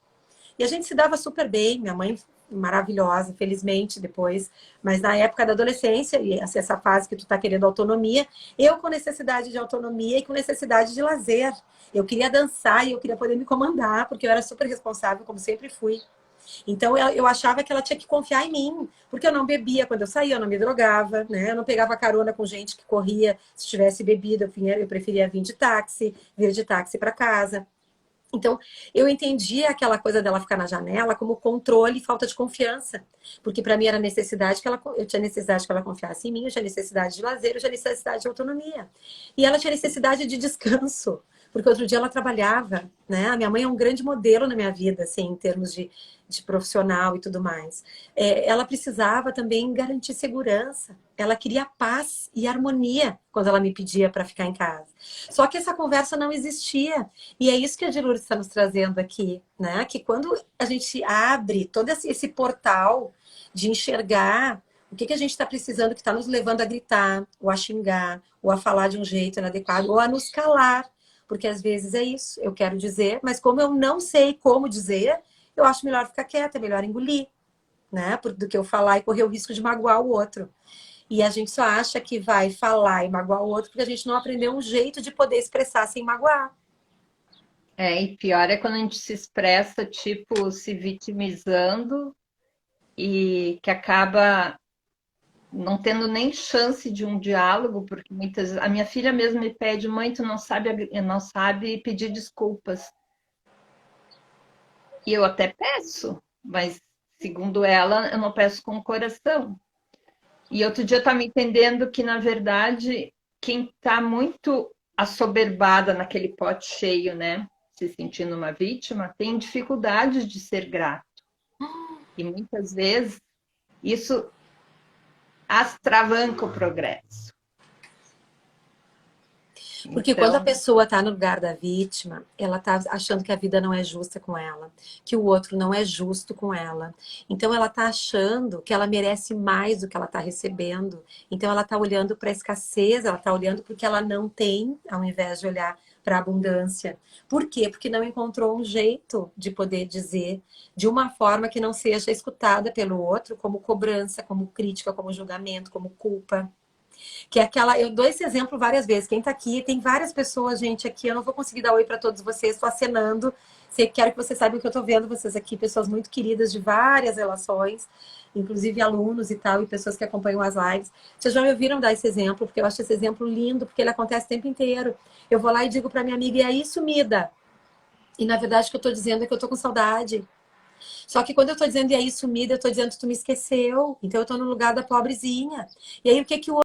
E a gente se dava super bem, minha mãe maravilhosa, felizmente depois, mas na época da adolescência, e essa fase que tu tá querendo autonomia, eu com necessidade de autonomia e com necessidade de lazer. Eu queria dançar e eu queria poder me comandar, porque eu era super responsável, como sempre fui. Então eu achava que ela tinha que confiar em mim, porque eu não bebia quando eu saía, eu não me drogava, né? Eu não pegava carona com gente que corria, se tivesse bebida, eu preferia vir de táxi para casa. Então, eu entendi aquela coisa dela ficar na janela como controle e falta de confiança. Porque para mim era necessidade eu tinha necessidade que ela confiasse em mim, eu tinha necessidade de lazer, eu tinha necessidade de autonomia. E ela tinha necessidade de descanso. Porque outro dia ela trabalhava, né? A minha mãe é um grande modelo na minha vida, assim, em termos de profissional e tudo mais. Ela precisava também garantir segurança. Ela queria paz e harmonia quando ela me pedia para ficar em casa. Só que essa conversa não existia. E é isso que a Dilur está nos trazendo aqui, né? Que quando a gente abre todo esse portal de enxergar o que a gente está precisando, que está nos levando a gritar, ou a xingar, ou a falar de um jeito inadequado, ou a nos calar. Porque às vezes é isso, eu quero dizer, mas como eu não sei como dizer, eu acho melhor ficar quieta, é melhor engolir, né? Do que eu falar e correr o risco de magoar o outro. E a gente só acha que vai falar e magoar o outro porque a gente não aprendeu um jeito de poder expressar sem magoar. E pior é quando a gente se expressa, tipo, se vitimizando e que acaba não tendo nem chance de um diálogo, porque muitas vezes a minha filha mesmo me pede, mãe, tu não sabe pedir desculpas. E eu até peço, mas segundo ela, eu não peço com o coração. E outro dia eu estava entendendo que, na verdade, quem está muito assoberbada naquele pote cheio, né? Se sentindo uma vítima, tem dificuldade de ser grato. E muitas vezes isso atravanca o progresso. Porque quando a Então, pessoa está no lugar da vítima, ela está achando que a vida não é justa com ela, que o outro não é justo com ela. Então ela está achando que ela merece mais do que ela está recebendo. Então ela está olhando para a escassez, ela está olhando porque ela não tem, ao invés de olhar para a abundância. Por quê? Porque não encontrou um jeito de poder dizer de uma forma que não seja escutada pelo outro, como cobrança, como crítica, como julgamento, como culpa. Que é aquela, eu dou esse exemplo várias vezes. Quem tá aqui, tem várias pessoas, gente, aqui. Eu não vou conseguir dar oi para todos vocês, estou acenando. Quero que vocês saibam que eu tô vendo vocês aqui, pessoas muito queridas de várias relações, inclusive alunos e tal, e pessoas que acompanham as lives. Vocês já me ouviram dar esse exemplo, porque eu acho esse exemplo lindo, porque ele acontece o tempo inteiro. Eu vou lá e digo para minha amiga, e aí, sumida? E na verdade o que eu tô dizendo é que eu tô com saudade. Só que quando eu tô dizendo e aí sumida, eu tô dizendo que tu me esqueceu. Então eu tô no lugar da pobrezinha. E aí o que que o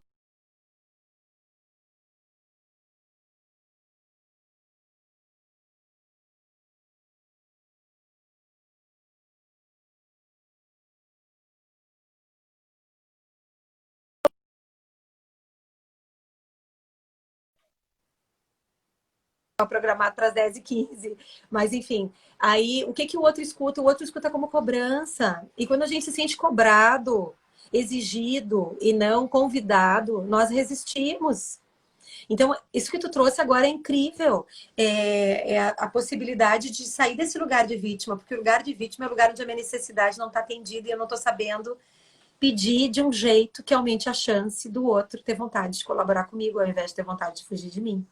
programado para as 10h15. Mas, enfim, aí o que, que o outro escuta? O outro escuta como cobrança. E quando a gente se sente cobrado, exigido e não convidado, nós resistimos. Então, isso que tu trouxe agora é incrível. É a possibilidade de sair desse lugar de vítima, porque o lugar de vítima é o lugar onde a minha necessidade não está atendida e eu não estou sabendo pedir de um jeito que aumente a chance do outro ter vontade de colaborar comigo, ao invés de ter vontade de fugir de mim.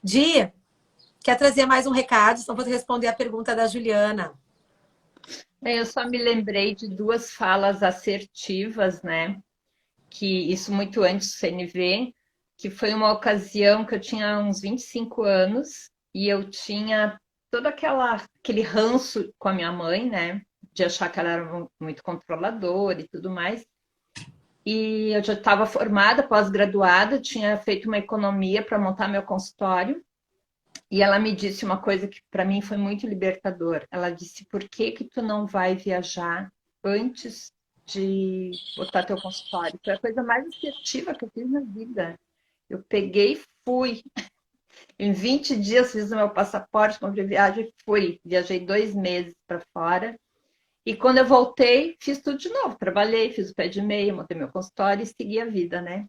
Di, quer trazer mais um recado? Então vou responder a pergunta da Juliana. Bem, eu só me lembrei de duas falas assertivas, né? Que isso muito antes do CNV, que foi uma ocasião que eu tinha uns 25 anos e eu tinha todo aquele ranço com a minha mãe, né? De achar que ela era muito controladora e tudo mais. E eu já estava formada, pós-graduada, tinha feito uma economia para montar meu consultório. E ela me disse uma coisa que para mim foi muito libertador. Ela disse: "Por que que tu não vai viajar antes de botar teu consultório?" Foi a coisa mais assertiva que eu fiz na vida. Eu peguei e fui. Em 20 dias fiz o meu passaporte, comprei viagem e fui. Viajei 2 meses para fora. E quando eu voltei, fiz tudo de novo. Trabalhei, fiz o pé de meia, montei meu consultório e segui a vida, né?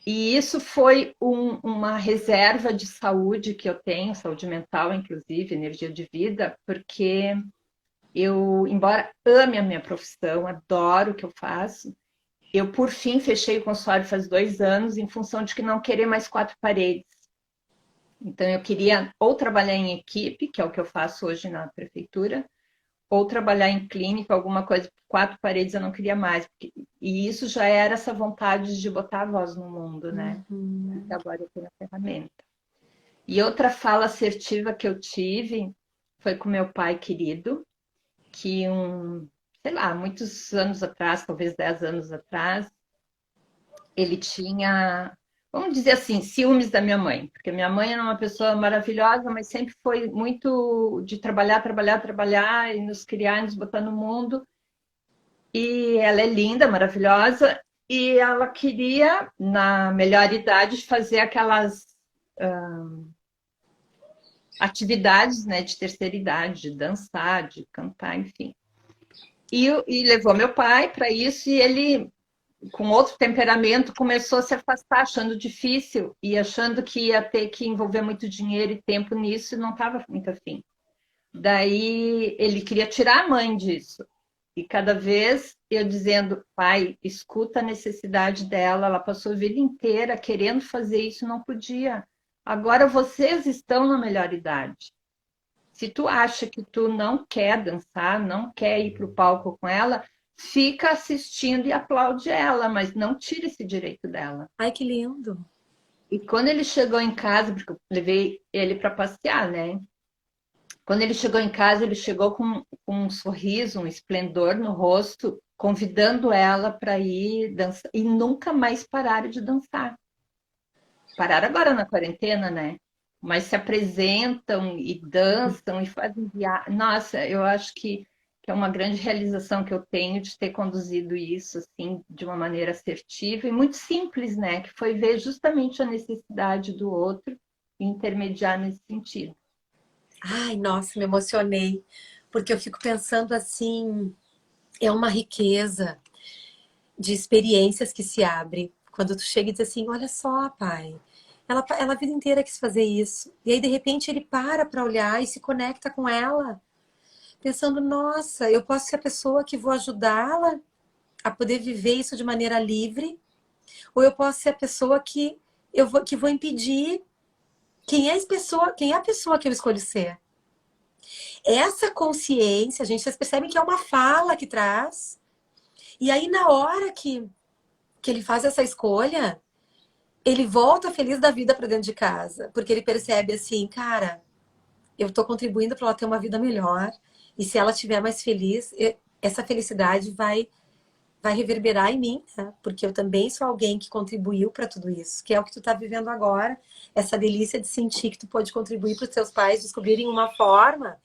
E isso foi uma reserva de saúde que eu tenho, saúde mental, inclusive, energia de vida, porque eu, embora ame a minha profissão, adoro o que eu faço, eu, por fim, fechei o consultório faz 2 anos em função de que não querer mais quatro paredes. Então, eu queria ou trabalhar em equipe, que é o que eu faço hoje na prefeitura, ou trabalhar em clínica, alguma coisa, quatro paredes eu não queria mais. E isso já era essa vontade de botar a voz no mundo, né? E que agora eu tenho a ferramenta. E outra fala assertiva que eu tive foi com meu pai querido, que sei lá, muitos anos atrás, talvez 10 anos atrás, ele tinha, vamos dizer assim, ciúmes da minha mãe, porque minha mãe era uma pessoa maravilhosa, mas sempre foi muito de trabalhar, trabalhar, trabalhar e nos criar, nos botar no mundo. E ela é linda, maravilhosa, e ela queria, na melhor idade, fazer aquelas atividades, né, de terceira idade, de dançar, de cantar, enfim. E levou meu pai para isso, e ele, com outro temperamento, começou a se afastar, achando difícil e achando que ia ter que envolver muito dinheiro e tempo nisso, e não estava muito afim. Daí ele queria tirar a mãe disso. E cada vez eu dizendo: pai, escuta a necessidade dela, ela passou a vida inteira querendo fazer isso, não podia. Agora vocês estão na melhor idade. Se tu acha que tu não quer dançar, não quer ir para o palco com ela, fica assistindo e aplaude ela, mas não tira esse direito dela. Ai, que lindo. E quando ele chegou em casa, porque eu levei ele para passear, né? Quando ele chegou em casa, ele chegou com um sorriso, um esplendor no rosto, convidando ela para ir dançar. E nunca mais pararam de dançar. Pararam agora na quarentena, né? Mas se apresentam e dançam e fazem viagem. Nossa, eu acho que é uma grande realização que eu tenho de ter conduzido isso assim de uma maneira assertiva e muito simples, né? Que foi ver justamente a necessidade do outro e intermediar nesse sentido. Ai, nossa, me emocionei. Porque eu fico pensando assim, é uma riqueza de experiências que se abre. Quando tu chega e diz assim, olha só, pai, ela a vida inteira quis fazer isso. E aí, de repente, ele para olhar e se conecta com ela, pensando, nossa, eu posso ser a pessoa que vou ajudá-la a poder viver isso de maneira livre, ou eu posso ser a pessoa que vou impedir quem é a pessoa que eu escolho ser. Essa consciência, gente, vocês percebem que é uma fala que traz. E aí, na hora que ele faz essa escolha, ele volta feliz da vida para dentro de casa, porque ele percebe assim, cara, eu estou contribuindo para ela ter uma vida melhor, e se ela estiver mais feliz, essa felicidade vai reverberar em mim, né? Porque eu também sou alguém que contribuiu para tudo isso, que é o que tu tá vivendo agora, essa delícia de sentir que tu pode contribuir para os teus pais descobrirem uma forma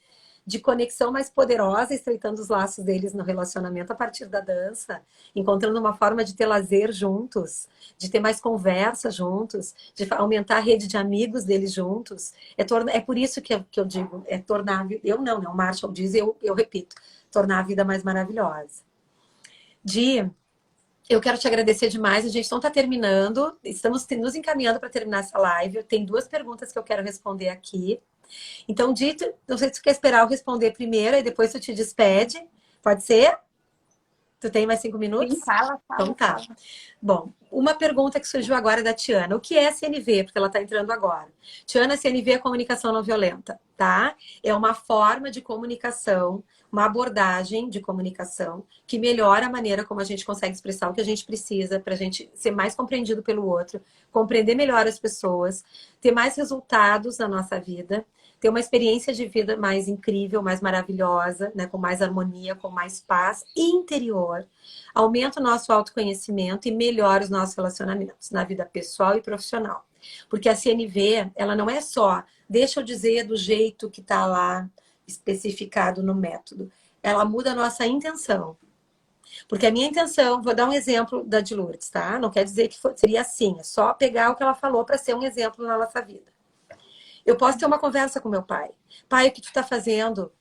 de conexão mais poderosa, estreitando os laços deles no relacionamento a partir da dança, encontrando uma forma de ter lazer juntos, de ter mais conversa juntos, de aumentar a rede de amigos deles juntos. É por isso que eu digo, é tornar, eu não, né? O Marshall diz, eu repito, tornar a vida mais maravilhosa. Eu quero te agradecer demais. A gente não está terminando, estamos nos encaminhando para terminar essa live. Eu tenho 2 perguntas que eu quero responder aqui. Então, Dito, não sei se tu quer esperar eu responder primeiro e depois tu te despede. Pode ser? Tu tem mais 5 minutos? Sim, fala. Então tá. Bom, uma pergunta que surgiu agora é da Tiana. O que é CNV? Porque ela está entrando agora. Tiana, CNV é comunicação não violenta, tá? É uma forma de comunicação, uma abordagem de comunicação que melhora a maneira como a gente consegue expressar o que a gente precisa para a gente ser mais compreendido pelo outro, compreender melhor as pessoas, ter mais resultados na nossa vida, ter uma experiência de vida mais incrível, mais maravilhosa, né? Com mais harmonia, com mais paz interior, aumenta o nosso autoconhecimento e melhora os nossos relacionamentos na vida pessoal e profissional. Porque a CNV, ela não é só, deixa eu dizer do jeito que está lá especificado no método. Ela muda a nossa intenção. Porque a minha intenção, vou dar um exemplo da de Lourdes, tá? Não quer dizer que seria assim, é só pegar o que ela falou para ser um exemplo na nossa vida. Eu posso ter uma conversa com meu pai. Pai, o que tu tá fazendo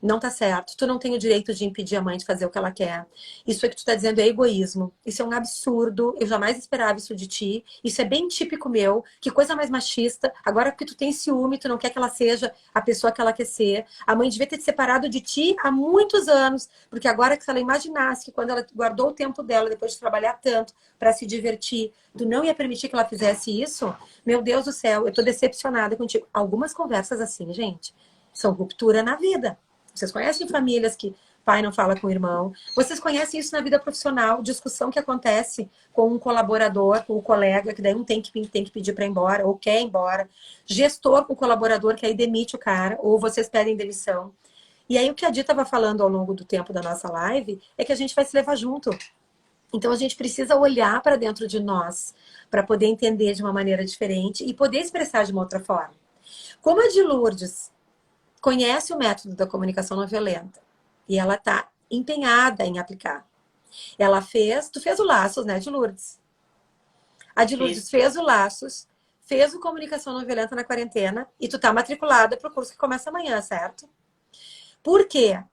não tá certo. Tu não tem o direito de impedir a mãe de fazer o que ela quer. Isso é que tu tá dizendo é egoísmo. Isso é um absurdo. Eu jamais esperava isso de ti. Isso é bem típico meu. Que coisa mais machista. Agora porque tu tem ciúme, tu não quer que ela seja a pessoa que ela quer ser. A mãe devia ter te separado de ti há muitos anos. Porque agora que se ela imaginasse que quando ela guardou o tempo dela, depois de trabalhar tanto para se divertir, tu não ia permitir que ela fizesse isso, meu Deus do céu, eu tô decepcionada contigo. Algumas conversas assim, gente, são ruptura na vida. Vocês conhecem famílias que pai não fala com o irmão? Vocês conhecem isso na vida profissional? Discussão que acontece com um colaborador, com o colega, que daí um tem que pedir para ir embora, ou quer ir embora. Gestor com o colaborador, que aí demite o cara, ou vocês pedem demissão. E aí o que a Di estava falando ao longo do tempo da nossa live é que a gente vai se levar junto. Então a gente precisa olhar para dentro de nós para poder entender de uma maneira diferente e poder expressar de uma outra forma. Como a de Lourdes conhece o método da comunicação não violenta e ela está empenhada em aplicar. Ela fez, tu fez o Laços, né, de Lourdes? A de Lourdes fez o Laços, fez o Comunicação Não Violenta na quarentena e tu tá matriculada para o curso que começa amanhã, certo? Por quê?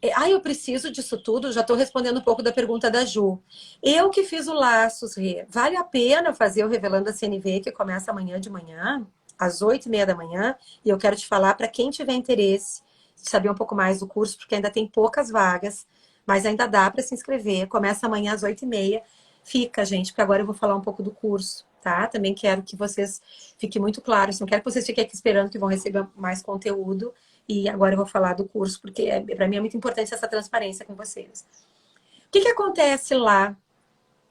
Eu preciso disso tudo? Já estou respondendo um pouco da pergunta da Ju. Eu que fiz o Laços, Rê. Vale a pena fazer o Revelando a CNV, que começa amanhã de manhã, às 8h30 da manhã. E eu quero te falar, para quem tiver interesse de saber um pouco mais do curso, porque ainda tem poucas vagas, mas ainda dá para se inscrever. Começa amanhã às 8h30. Fica, gente, porque agora eu vou falar um pouco do curso, tá? Também quero que vocês fiquem muito claros. Não quero que vocês fiquem aqui esperando que vão receber mais conteúdo. E agora eu vou falar do curso, porque para mim é muito importante essa transparência com vocês. O que acontece lá?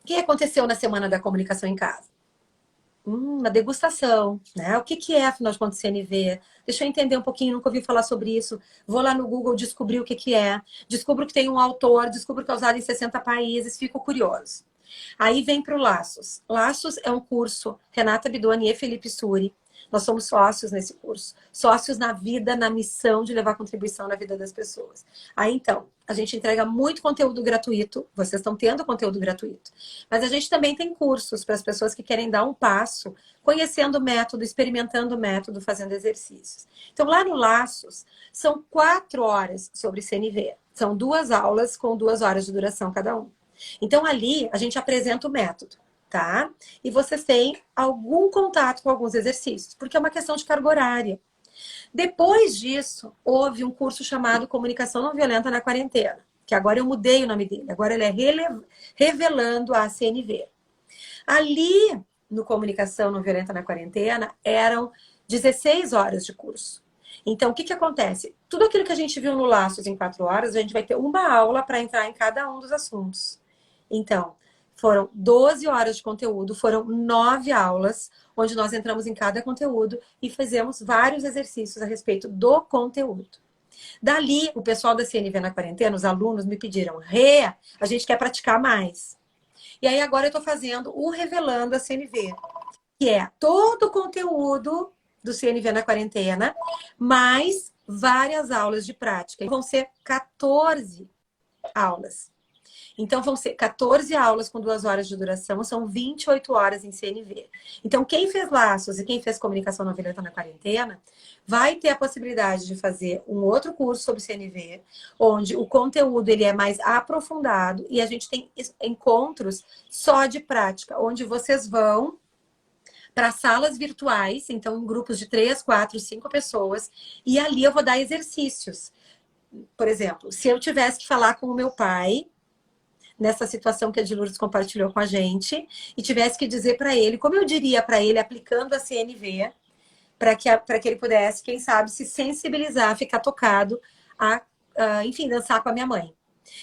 O que aconteceu na Semana da Comunicação em Casa? Uma degustação, né? O que é, afinal de contas, CNV? Deixa eu entender um pouquinho, nunca ouvi falar sobre isso. Vou lá no Google descobrir o que é. Descubro que tem um autor, descubro que é usado em 60 países, fico curioso. Aí vem para o Laços. Laços é um curso, Renata Bidoni e Felipe Suri. Nós somos sócios nesse curso. Sócios na vida, na missão de levar contribuição na vida das pessoas. Aí, então, a gente entrega muito conteúdo gratuito. Vocês estão tendo conteúdo gratuito. Mas a gente também tem cursos para as pessoas que querem dar um passo, conhecendo o método, experimentando o método, fazendo exercícios. Então, lá no Laços, são 4 horas sobre CNV. São 2 aulas com 2 horas de duração cada um. Então, ali, a gente apresenta o método. Tá? E vocês têm algum contato com alguns exercícios, porque é uma questão de carga horária. Depois disso, houve um curso chamado Comunicação Não Violenta na Quarentena, que agora eu mudei o nome dele, agora ele é Revelando a CNV. Ali, no Comunicação Não Violenta na Quarentena, eram 16 horas de curso. Então, o que acontece? Tudo aquilo que a gente viu no Laços em 4 horas, a gente vai ter uma aula para entrar em cada um dos assuntos. Então, Foram 12 horas de conteúdo, foram 9 aulas, onde nós entramos em cada conteúdo e fizemos vários exercícios a respeito do conteúdo. Dali, o pessoal da CNV na quarentena, os alunos me pediram, Rê, a gente quer praticar mais. E aí agora eu estou fazendo o Revelando a CNV, que é todo o conteúdo do CNV na quarentena, mais várias aulas de prática. E vão ser 14 aulas. Então, vão ser 14 aulas com 2 horas de duração, são 28 horas em CNV. Então, quem fez laços e quem fez comunicação não violenta na quarentena, vai ter a possibilidade de fazer um outro curso sobre CNV, onde o conteúdo ele é mais aprofundado e a gente tem encontros só de prática, onde vocês vão para salas virtuais, então em grupos de 3, 4, 5 pessoas, e ali eu vou dar exercícios. Por exemplo, se eu tivesse que falar com o meu pai, nessa situação que a Lourdes compartilhou com a gente, e tivesse que dizer para ele, como eu diria para ele, aplicando a CNV, para que ele pudesse, quem sabe, se sensibilizar, ficar tocado enfim, dançar com a minha mãe.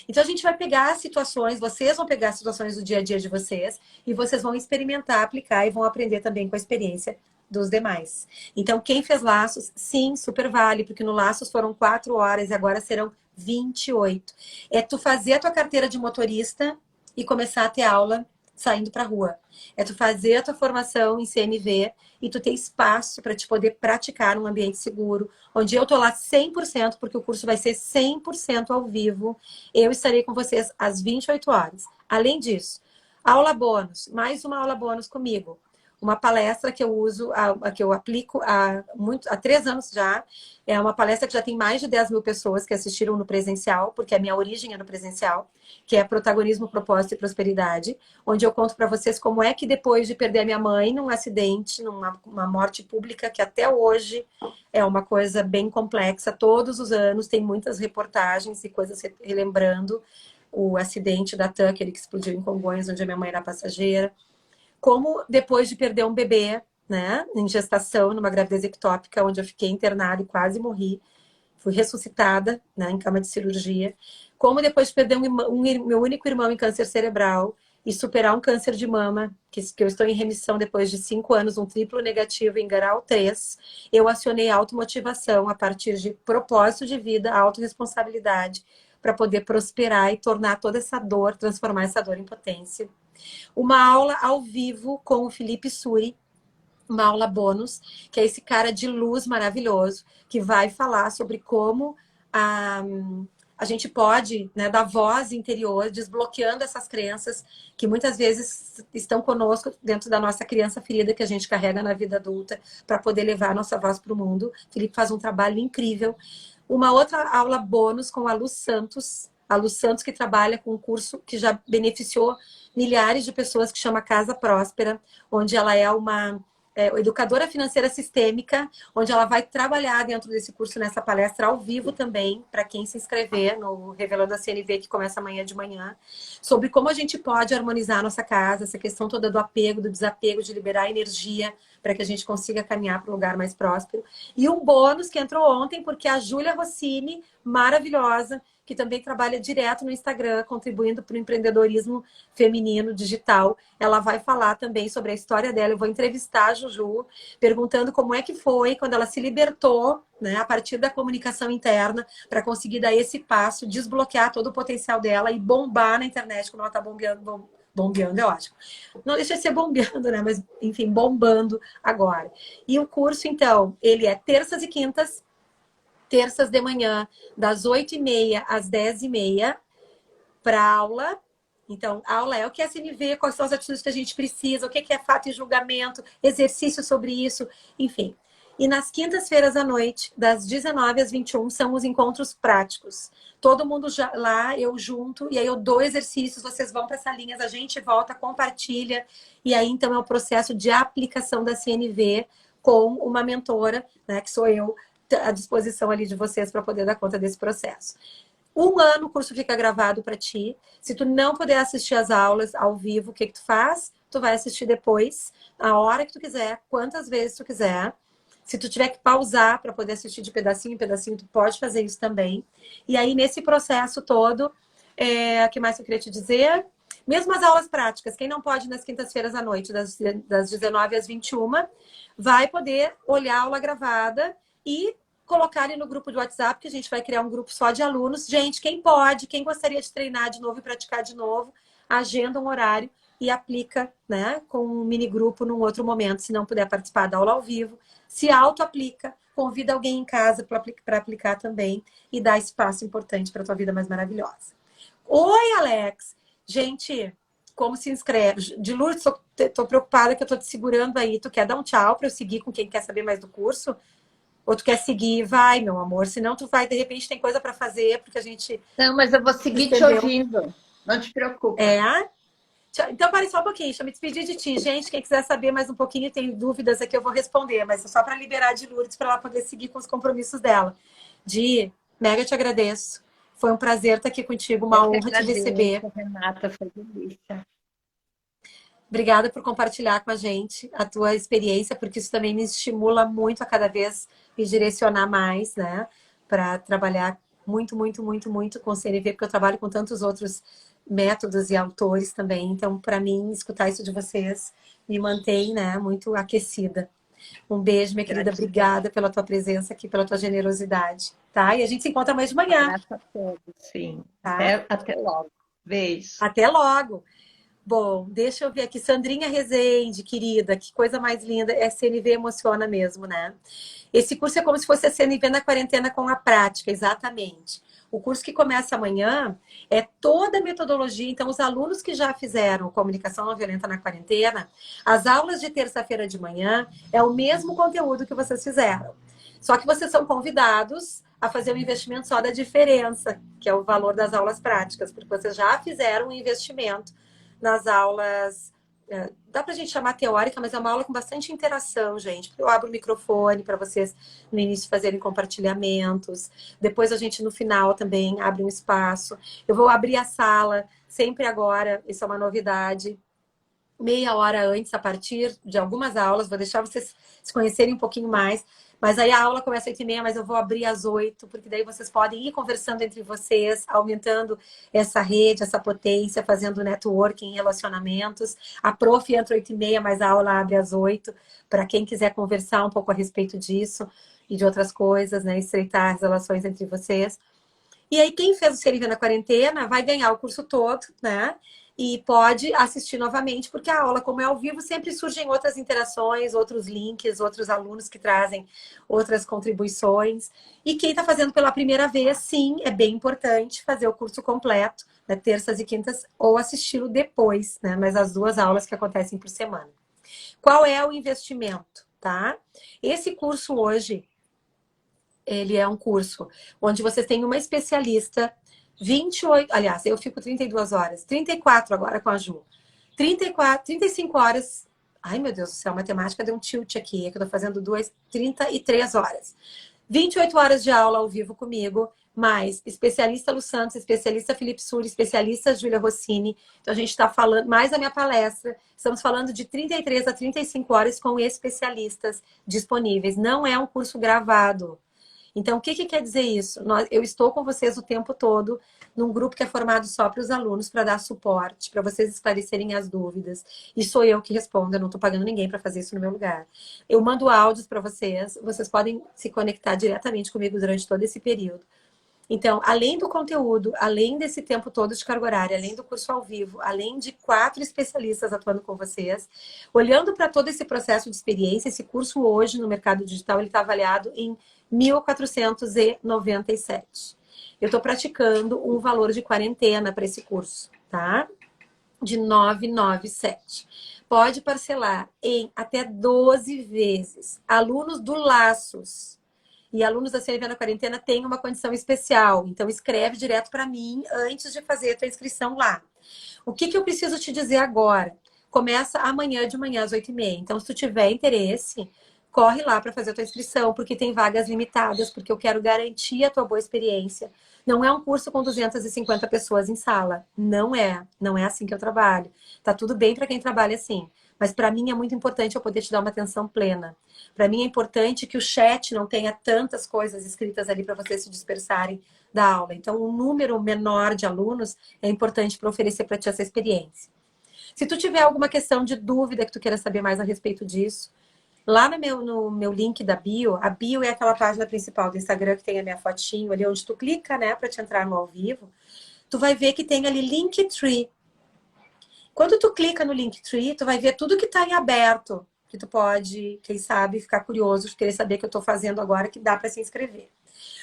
Então, a gente vai pegar situações, vocês vão pegar situações do dia a dia de vocês, e vocês vão experimentar, aplicar, e vão aprender também com a experiência dos demais. Então, quem fez laços, sim, super vale, porque no laços foram 4 horas e agora serão 28. É tu fazer a tua carteira de motorista e começar a ter aula saindo para rua. É tu fazer a tua formação em CNV e tu ter espaço para te poder praticar num ambiente seguro, onde eu tô lá 100%, porque o curso vai ser 100% ao vivo. Eu estarei com vocês às 28 horas. Além disso, aula bônus, mais uma aula bônus comigo. Uma palestra que eu uso, que eu aplico há 3 anos já. É uma palestra que já tem mais de 10 mil pessoas que assistiram no presencial, porque a minha origem é no presencial, que é Protagonismo, Propósito e Prosperidade, onde eu conto para vocês como é que depois de perder a minha mãe num acidente, numa morte pública, que até hoje é uma coisa bem complexa, todos os anos tem muitas reportagens e coisas relembrando o acidente da Tucker que explodiu em Congonhas, onde a minha mãe era passageira. Como depois de perder um bebê, né, em gestação, numa gravidez ectópica, onde eu fiquei internada e quase morri, fui ressuscitada, né, em cama de cirurgia. Como depois de perder meu único irmão em câncer cerebral e superar um câncer de mama, que eu estou em remissão depois de 5 anos, um triplo negativo em grau 3, eu acionei a automotivação a partir de propósito de vida, autorresponsabilidade, para poder prosperar e tornar toda essa dor, transformar essa dor em potência. Uma aula ao vivo com o Felipe Suri, uma aula bônus, que é esse cara de luz maravilhoso, que vai falar sobre como a gente pode, né, dar voz interior, desbloqueando essas crenças que muitas vezes estão conosco dentro da nossa criança ferida que a gente carrega na vida adulta, para poder levar a nossa voz para o mundo. O Felipe faz um trabalho incrível. Uma outra aula bônus com a Lu Santos, que trabalha com um curso que já beneficiou milhares de pessoas, que chama Casa Próspera, onde ela é uma educadora financeira sistêmica, onde ela vai trabalhar dentro desse curso, nessa palestra ao vivo também, para quem se inscrever no Revelando a CNV, que começa amanhã de manhã, sobre como a gente pode harmonizar a nossa casa, essa questão toda do apego, do desapego, de liberar energia, para que a gente consiga caminhar para um lugar mais próspero. E um bônus que entrou ontem, porque a Júlia Rossini, maravilhosa, que também trabalha direto no Instagram, contribuindo para o empreendedorismo feminino digital. Ela vai falar também sobre a história dela. Eu vou entrevistar a Juju, perguntando como é que foi quando ela se libertou, né, a partir da comunicação interna, para conseguir dar esse passo, desbloquear todo o potencial dela e bombar na internet, como ela está bombeando. Bombeando é ótimo. Não deixa de ser bombeando, né? Mas, enfim, bombando agora. E o curso, então, ele é terças e quintas, terças de manhã, das 8h30 às 10h30, para aula. Então, a aula é o que é SNV, quais são as atitudes que a gente precisa, o que é fato e julgamento, exercício sobre isso, enfim. E nas quintas-feiras à noite, das 19 às 21, são os encontros práticos. Todo mundo lá, eu junto, e aí eu dou exercícios, vocês vão para essas linhas, a gente volta, compartilha, e aí então é o processo de aplicação da CNV com uma mentora, né, que sou eu, à disposição ali de vocês para poder dar conta desse processo. 1 ano o curso fica gravado para ti. Se tu não puder assistir as aulas ao vivo, o que tu faz? Tu vai assistir depois, a hora que tu quiser, quantas vezes tu quiser. Se tu tiver que pausar para poder assistir de pedacinho em pedacinho, tu pode fazer isso também. E aí, nesse processo todo, o que mais eu queria te dizer? Mesmo as aulas práticas, quem não pode nas quintas-feiras à noite, das 19 às 21, vai poder olhar a aula gravada e colocar ali no grupo de WhatsApp, que a gente vai criar um grupo só de alunos. Gente, quem pode, quem gostaria de treinar de novo e praticar de novo, agenda um horário e aplica, né, com um mini grupo num outro momento, se não puder participar da aula ao vivo. Se auto-aplica, convida alguém em casa para aplicar também e dá espaço importante para a tua vida mais maravilhosa. Oi, Alex! Gente, como se inscreve? De Lourdes, tô preocupada que eu tô te segurando aí. Tu quer dar um tchau para eu seguir com quem quer saber mais do curso? Ou tu quer seguir? Vai, meu amor. Senão tu vai, de repente tem coisa para fazer, porque a gente... Não, mas eu vou seguir te ouvindo. Não te preocupa. É? Então, pare só um pouquinho, deixa eu me despedir de ti. Gente, quem quiser saber mais um pouquinho, tem dúvidas aqui, eu vou responder, mas é só para liberar de Lourdes para ela poder seguir com os compromissos dela. Di, mega te agradeço. Foi um prazer estar aqui contigo, uma honra te receber. Renata, foi delícia. Obrigada por compartilhar com a gente a tua experiência, porque isso também me estimula muito a cada vez me direcionar mais, né? Para trabalhar muito, muito, muito, muito com CNV, porque eu trabalho com tantos outros métodos e autores também. Então, para mim, escutar isso de vocês me mantém, né, muito aquecida. Um beijo, minha querida. Obrigada pela tua presença aqui, pela tua generosidade, tá? E a gente se encontra amanhã de manhã. Graças a todos, sim. Tá? Até logo. Beijo. Até logo. Bom, deixa eu ver aqui. Sandrinha Rezende, querida, que coisa mais linda. É CNV emociona mesmo, né? Esse curso é como se fosse a CNV na quarentena com a prática, exatamente. O curso que começa amanhã é toda a metodologia. Então, os alunos que já fizeram comunicação não violenta na quarentena, as aulas de terça-feira de manhã é o mesmo conteúdo que vocês fizeram. Só que vocês são convidados a fazer um investimento só da diferença, que é o valor das aulas práticas, porque vocês já fizeram um investimento nas aulas, dá pra gente chamar teórica, mas é uma aula com bastante interação, gente. Eu abro o microfone para vocês no início fazerem compartilhamentos. Depois a gente no final também abre um espaço. Eu vou abrir a sala sempre agora, isso é uma novidade. Meia hora antes, a partir de algumas aulas, vou deixar vocês se conhecerem um pouquinho mais. Mas aí a aula começa às 8h30, mas eu vou abrir às 8, porque daí vocês podem ir conversando entre vocês, aumentando essa rede, essa potência, fazendo networking, relacionamentos. A prof entra às 8h30, mas a aula abre às 8, para quem quiser conversar um pouco a respeito disso e de outras coisas, né? Estreitar as relações entre vocês. E aí, quem fez o CNV na quarentena vai ganhar o curso todo, né? E pode assistir novamente, porque a aula, como é ao vivo, sempre surgem outras interações, outros links, outros alunos que trazem outras contribuições. E quem está fazendo pela primeira vez, sim, é bem importante fazer o curso completo, né, terças e quintas, ou assisti-lo depois, né? Mas as 2 aulas que acontecem por semana. Qual é o investimento, tá? Esse curso hoje, ele é um curso onde vocês têm uma especialista 28, aliás, eu fico 32 horas, 34 agora com a Ju. 35 horas. Ai, meu Deus do céu, a matemática deu um tilt aqui, é que eu tô fazendo 33 horas. 28 horas de aula ao vivo comigo, mais especialista Lu Santos, especialista Felipe Suri, especialista Júlia Rossini. Então, a gente está falando, mais a minha palestra, estamos falando de 33 a 35 horas com especialistas disponíveis. Não é um curso gravado. Então, o que quer dizer isso? Eu estou com vocês o tempo todo num grupo que é formado só para os alunos, para dar suporte, para vocês esclarecerem as dúvidas. E sou eu que respondo, eu não estou pagando ninguém para fazer isso no meu lugar. Eu mando áudios para vocês, vocês podem se conectar diretamente comigo durante todo esse período. Então, além do conteúdo, além desse tempo todo de carga horária, além do curso ao vivo, além de 4 especialistas atuando com vocês, olhando para todo esse processo de experiência, esse curso hoje no mercado digital, ele está avaliado em 1.497. Eu estou praticando um valor de quarentena para esse curso, tá? De 997. Pode parcelar em até 12 vezes. Alunos do Laços e alunos da CNV na quarentena têm uma condição especial. Então, escreve direto para mim antes de fazer a tua inscrição lá. O que eu preciso te dizer agora? Começa amanhã de manhã às 8h30. Então, se tu tiver interesse, corre lá para fazer a tua inscrição, porque tem vagas limitadas, porque eu quero garantir a tua boa experiência. Não é um curso com 250 pessoas em sala. Não é assim que eu trabalho. Tá tudo bem para quem trabalha assim. Mas para mim é muito importante eu poder te dar uma atenção plena. Para mim é importante que o chat não tenha tantas coisas escritas ali para vocês se dispersarem da aula. Então, um número menor de alunos é importante para oferecer para ti essa experiência. Se tu tiver alguma questão de dúvida que tu queira saber mais a respeito disso, lá no meu link da bio, a bio é aquela página principal do Instagram que tem a minha fotinho ali, onde tu clica, né, para te entrar no ao vivo, tu vai ver que tem ali Linktree. Quando tu clica no Linktree, tu vai ver tudo que tá em aberto, que tu pode, quem sabe, ficar curioso, querer saber o que eu tô fazendo agora, que dá para se inscrever.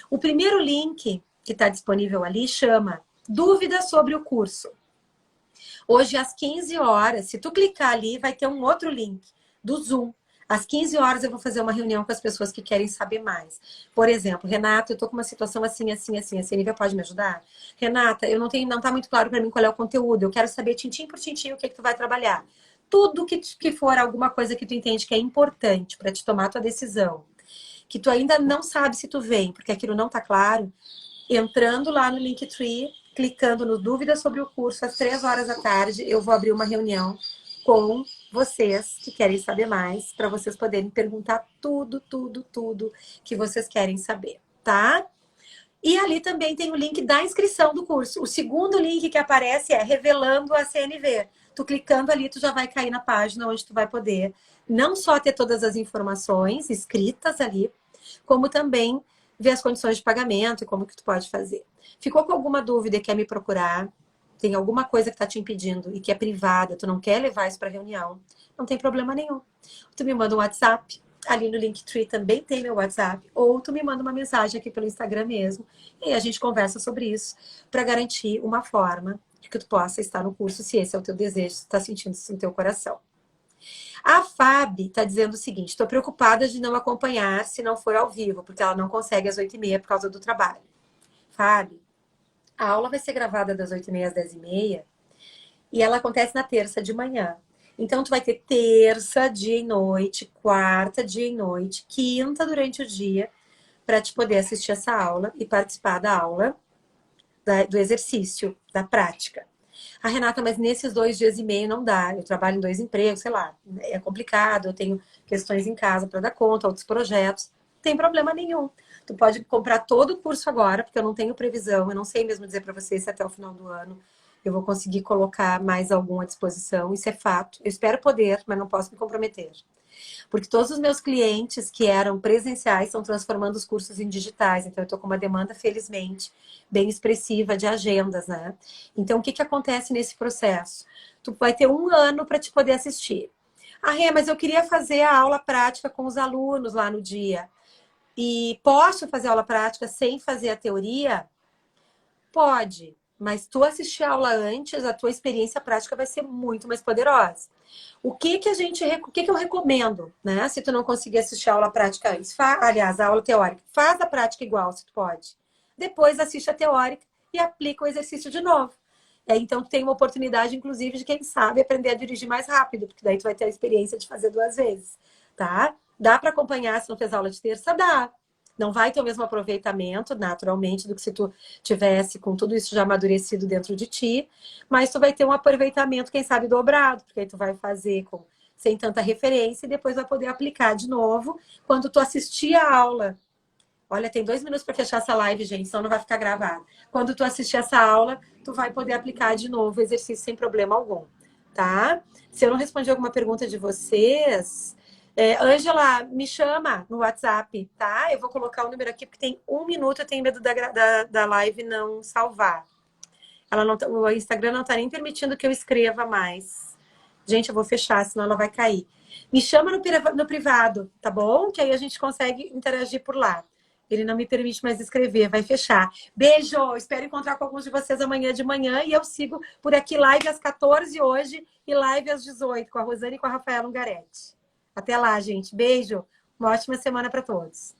O primeiro link que está disponível ali chama Dúvidas sobre o curso. Hoje, às 15 horas, se tu clicar ali, vai ter um outro link do Zoom. Às 15 horas eu vou fazer uma reunião com as pessoas que querem saber mais. Por exemplo, Renata, eu tô com uma situação assim. A Nívia pode me ajudar? Renata, não tá muito claro para mim qual é o conteúdo. Eu quero saber tintim por tintim o que tu vai trabalhar. Tudo que for alguma coisa que tu entende que é importante para te tomar a tua decisão, que tu ainda não sabe se tu vem, porque aquilo não tá claro, entrando lá no Linktree, clicando no Dúvidas sobre o curso, às 3 horas da tarde, eu vou abrir uma reunião com vocês que querem saber mais, para vocês poderem perguntar tudo que vocês querem saber, tá? E ali também tem o link da inscrição do curso. O segundo link que aparece é Revelando a CNV. Tu clicando ali, tu já vai cair na página onde tu vai poder não só ter todas as informações escritas ali, como também ver as condições de pagamento e como que tu pode fazer. Ficou com alguma dúvida e quer me procurar? Tem alguma coisa que está te impedindo e que é privada, tu não quer levar isso para reunião? Não tem problema nenhum. Tu me manda um WhatsApp, ali no Linktree também tem meu WhatsApp, ou tu me manda uma mensagem aqui pelo Instagram mesmo, e a gente conversa sobre isso, para garantir uma forma de que tu possa estar no curso, se esse é o teu desejo, se tu tá sentindo isso no teu coração. A Fábio está dizendo o seguinte: estou preocupada de não acompanhar se não for ao vivo, porque ela não consegue às 8h30 por causa do trabalho. Fábio, a aula vai ser gravada das 8h30 às 10h30 e ela acontece na terça de manhã. Então, tu vai ter terça, dia e noite, quarta, dia e noite, quinta durante o dia, para te poder assistir essa aula e participar da aula, do exercício, da prática. Ah, Renata, mas nesses 2 dias e meio não dá. Eu trabalho em 2 empregos, sei lá, é complicado, eu tenho questões em casa para dar conta, outros projetos. Não tem problema nenhum. Tu pode comprar todo o curso agora, porque eu não tenho previsão, eu não sei mesmo dizer para você se até o final do ano eu vou conseguir colocar mais algum à disposição, isso é fato. Eu espero poder, mas não posso me comprometer. Porque todos os meus clientes que eram presenciais estão transformando os cursos em digitais. Então, eu estou com uma demanda, felizmente, bem expressiva de agendas, né? Então, o que acontece nesse processo? Tu vai ter 1 ano para te poder assistir. Ah, Rê, mas eu queria fazer a aula prática com os alunos lá no dia. E posso fazer aula prática sem fazer a teoria? Pode. Mas tu assistir a aula antes, a tua experiência prática vai ser muito mais poderosa. O que eu recomendo, né? Se tu não conseguir assistir a aula prática antes, aliás, a aula teórica, faz a prática igual, se tu pode. Depois assiste a teórica e aplica o exercício de novo. Então, tu tem uma oportunidade, inclusive, de quem sabe aprender a dirigir mais rápido, porque daí tu vai ter a experiência de fazer 2 vezes, tá? Dá para acompanhar se não fez aula de terça? Dá. Não vai ter o mesmo aproveitamento, naturalmente, do que se tu tivesse com tudo isso já amadurecido dentro de ti, mas tu vai ter um aproveitamento, quem sabe, dobrado, porque aí tu vai fazer sem tanta referência e depois vai poder aplicar de novo quando tu assistir a aula. Olha, tem 2 minutos para fechar essa live, gente, senão não vai ficar gravado. Quando tu assistir essa aula, tu vai poder aplicar de novo o exercício sem problema algum, tá? Se eu não respondi alguma pergunta de vocês... Ângela, me chama no WhatsApp, tá? Eu vou colocar o número aqui porque tem 1 minuto, eu tenho medo da live não salvar. O Instagram não tá nem permitindo que eu escreva mais. Gente, eu vou fechar, senão ela vai cair. Me chama no privado, tá bom? Que aí a gente consegue interagir por lá. Ele não me permite mais escrever, vai fechar. Beijo! Espero encontrar com alguns de vocês amanhã de manhã e eu sigo por aqui live às 14 hoje e live às 18 com a Rosane e com a Rafaela Ungaretti. Até lá, gente. Beijo. Uma ótima semana para todos.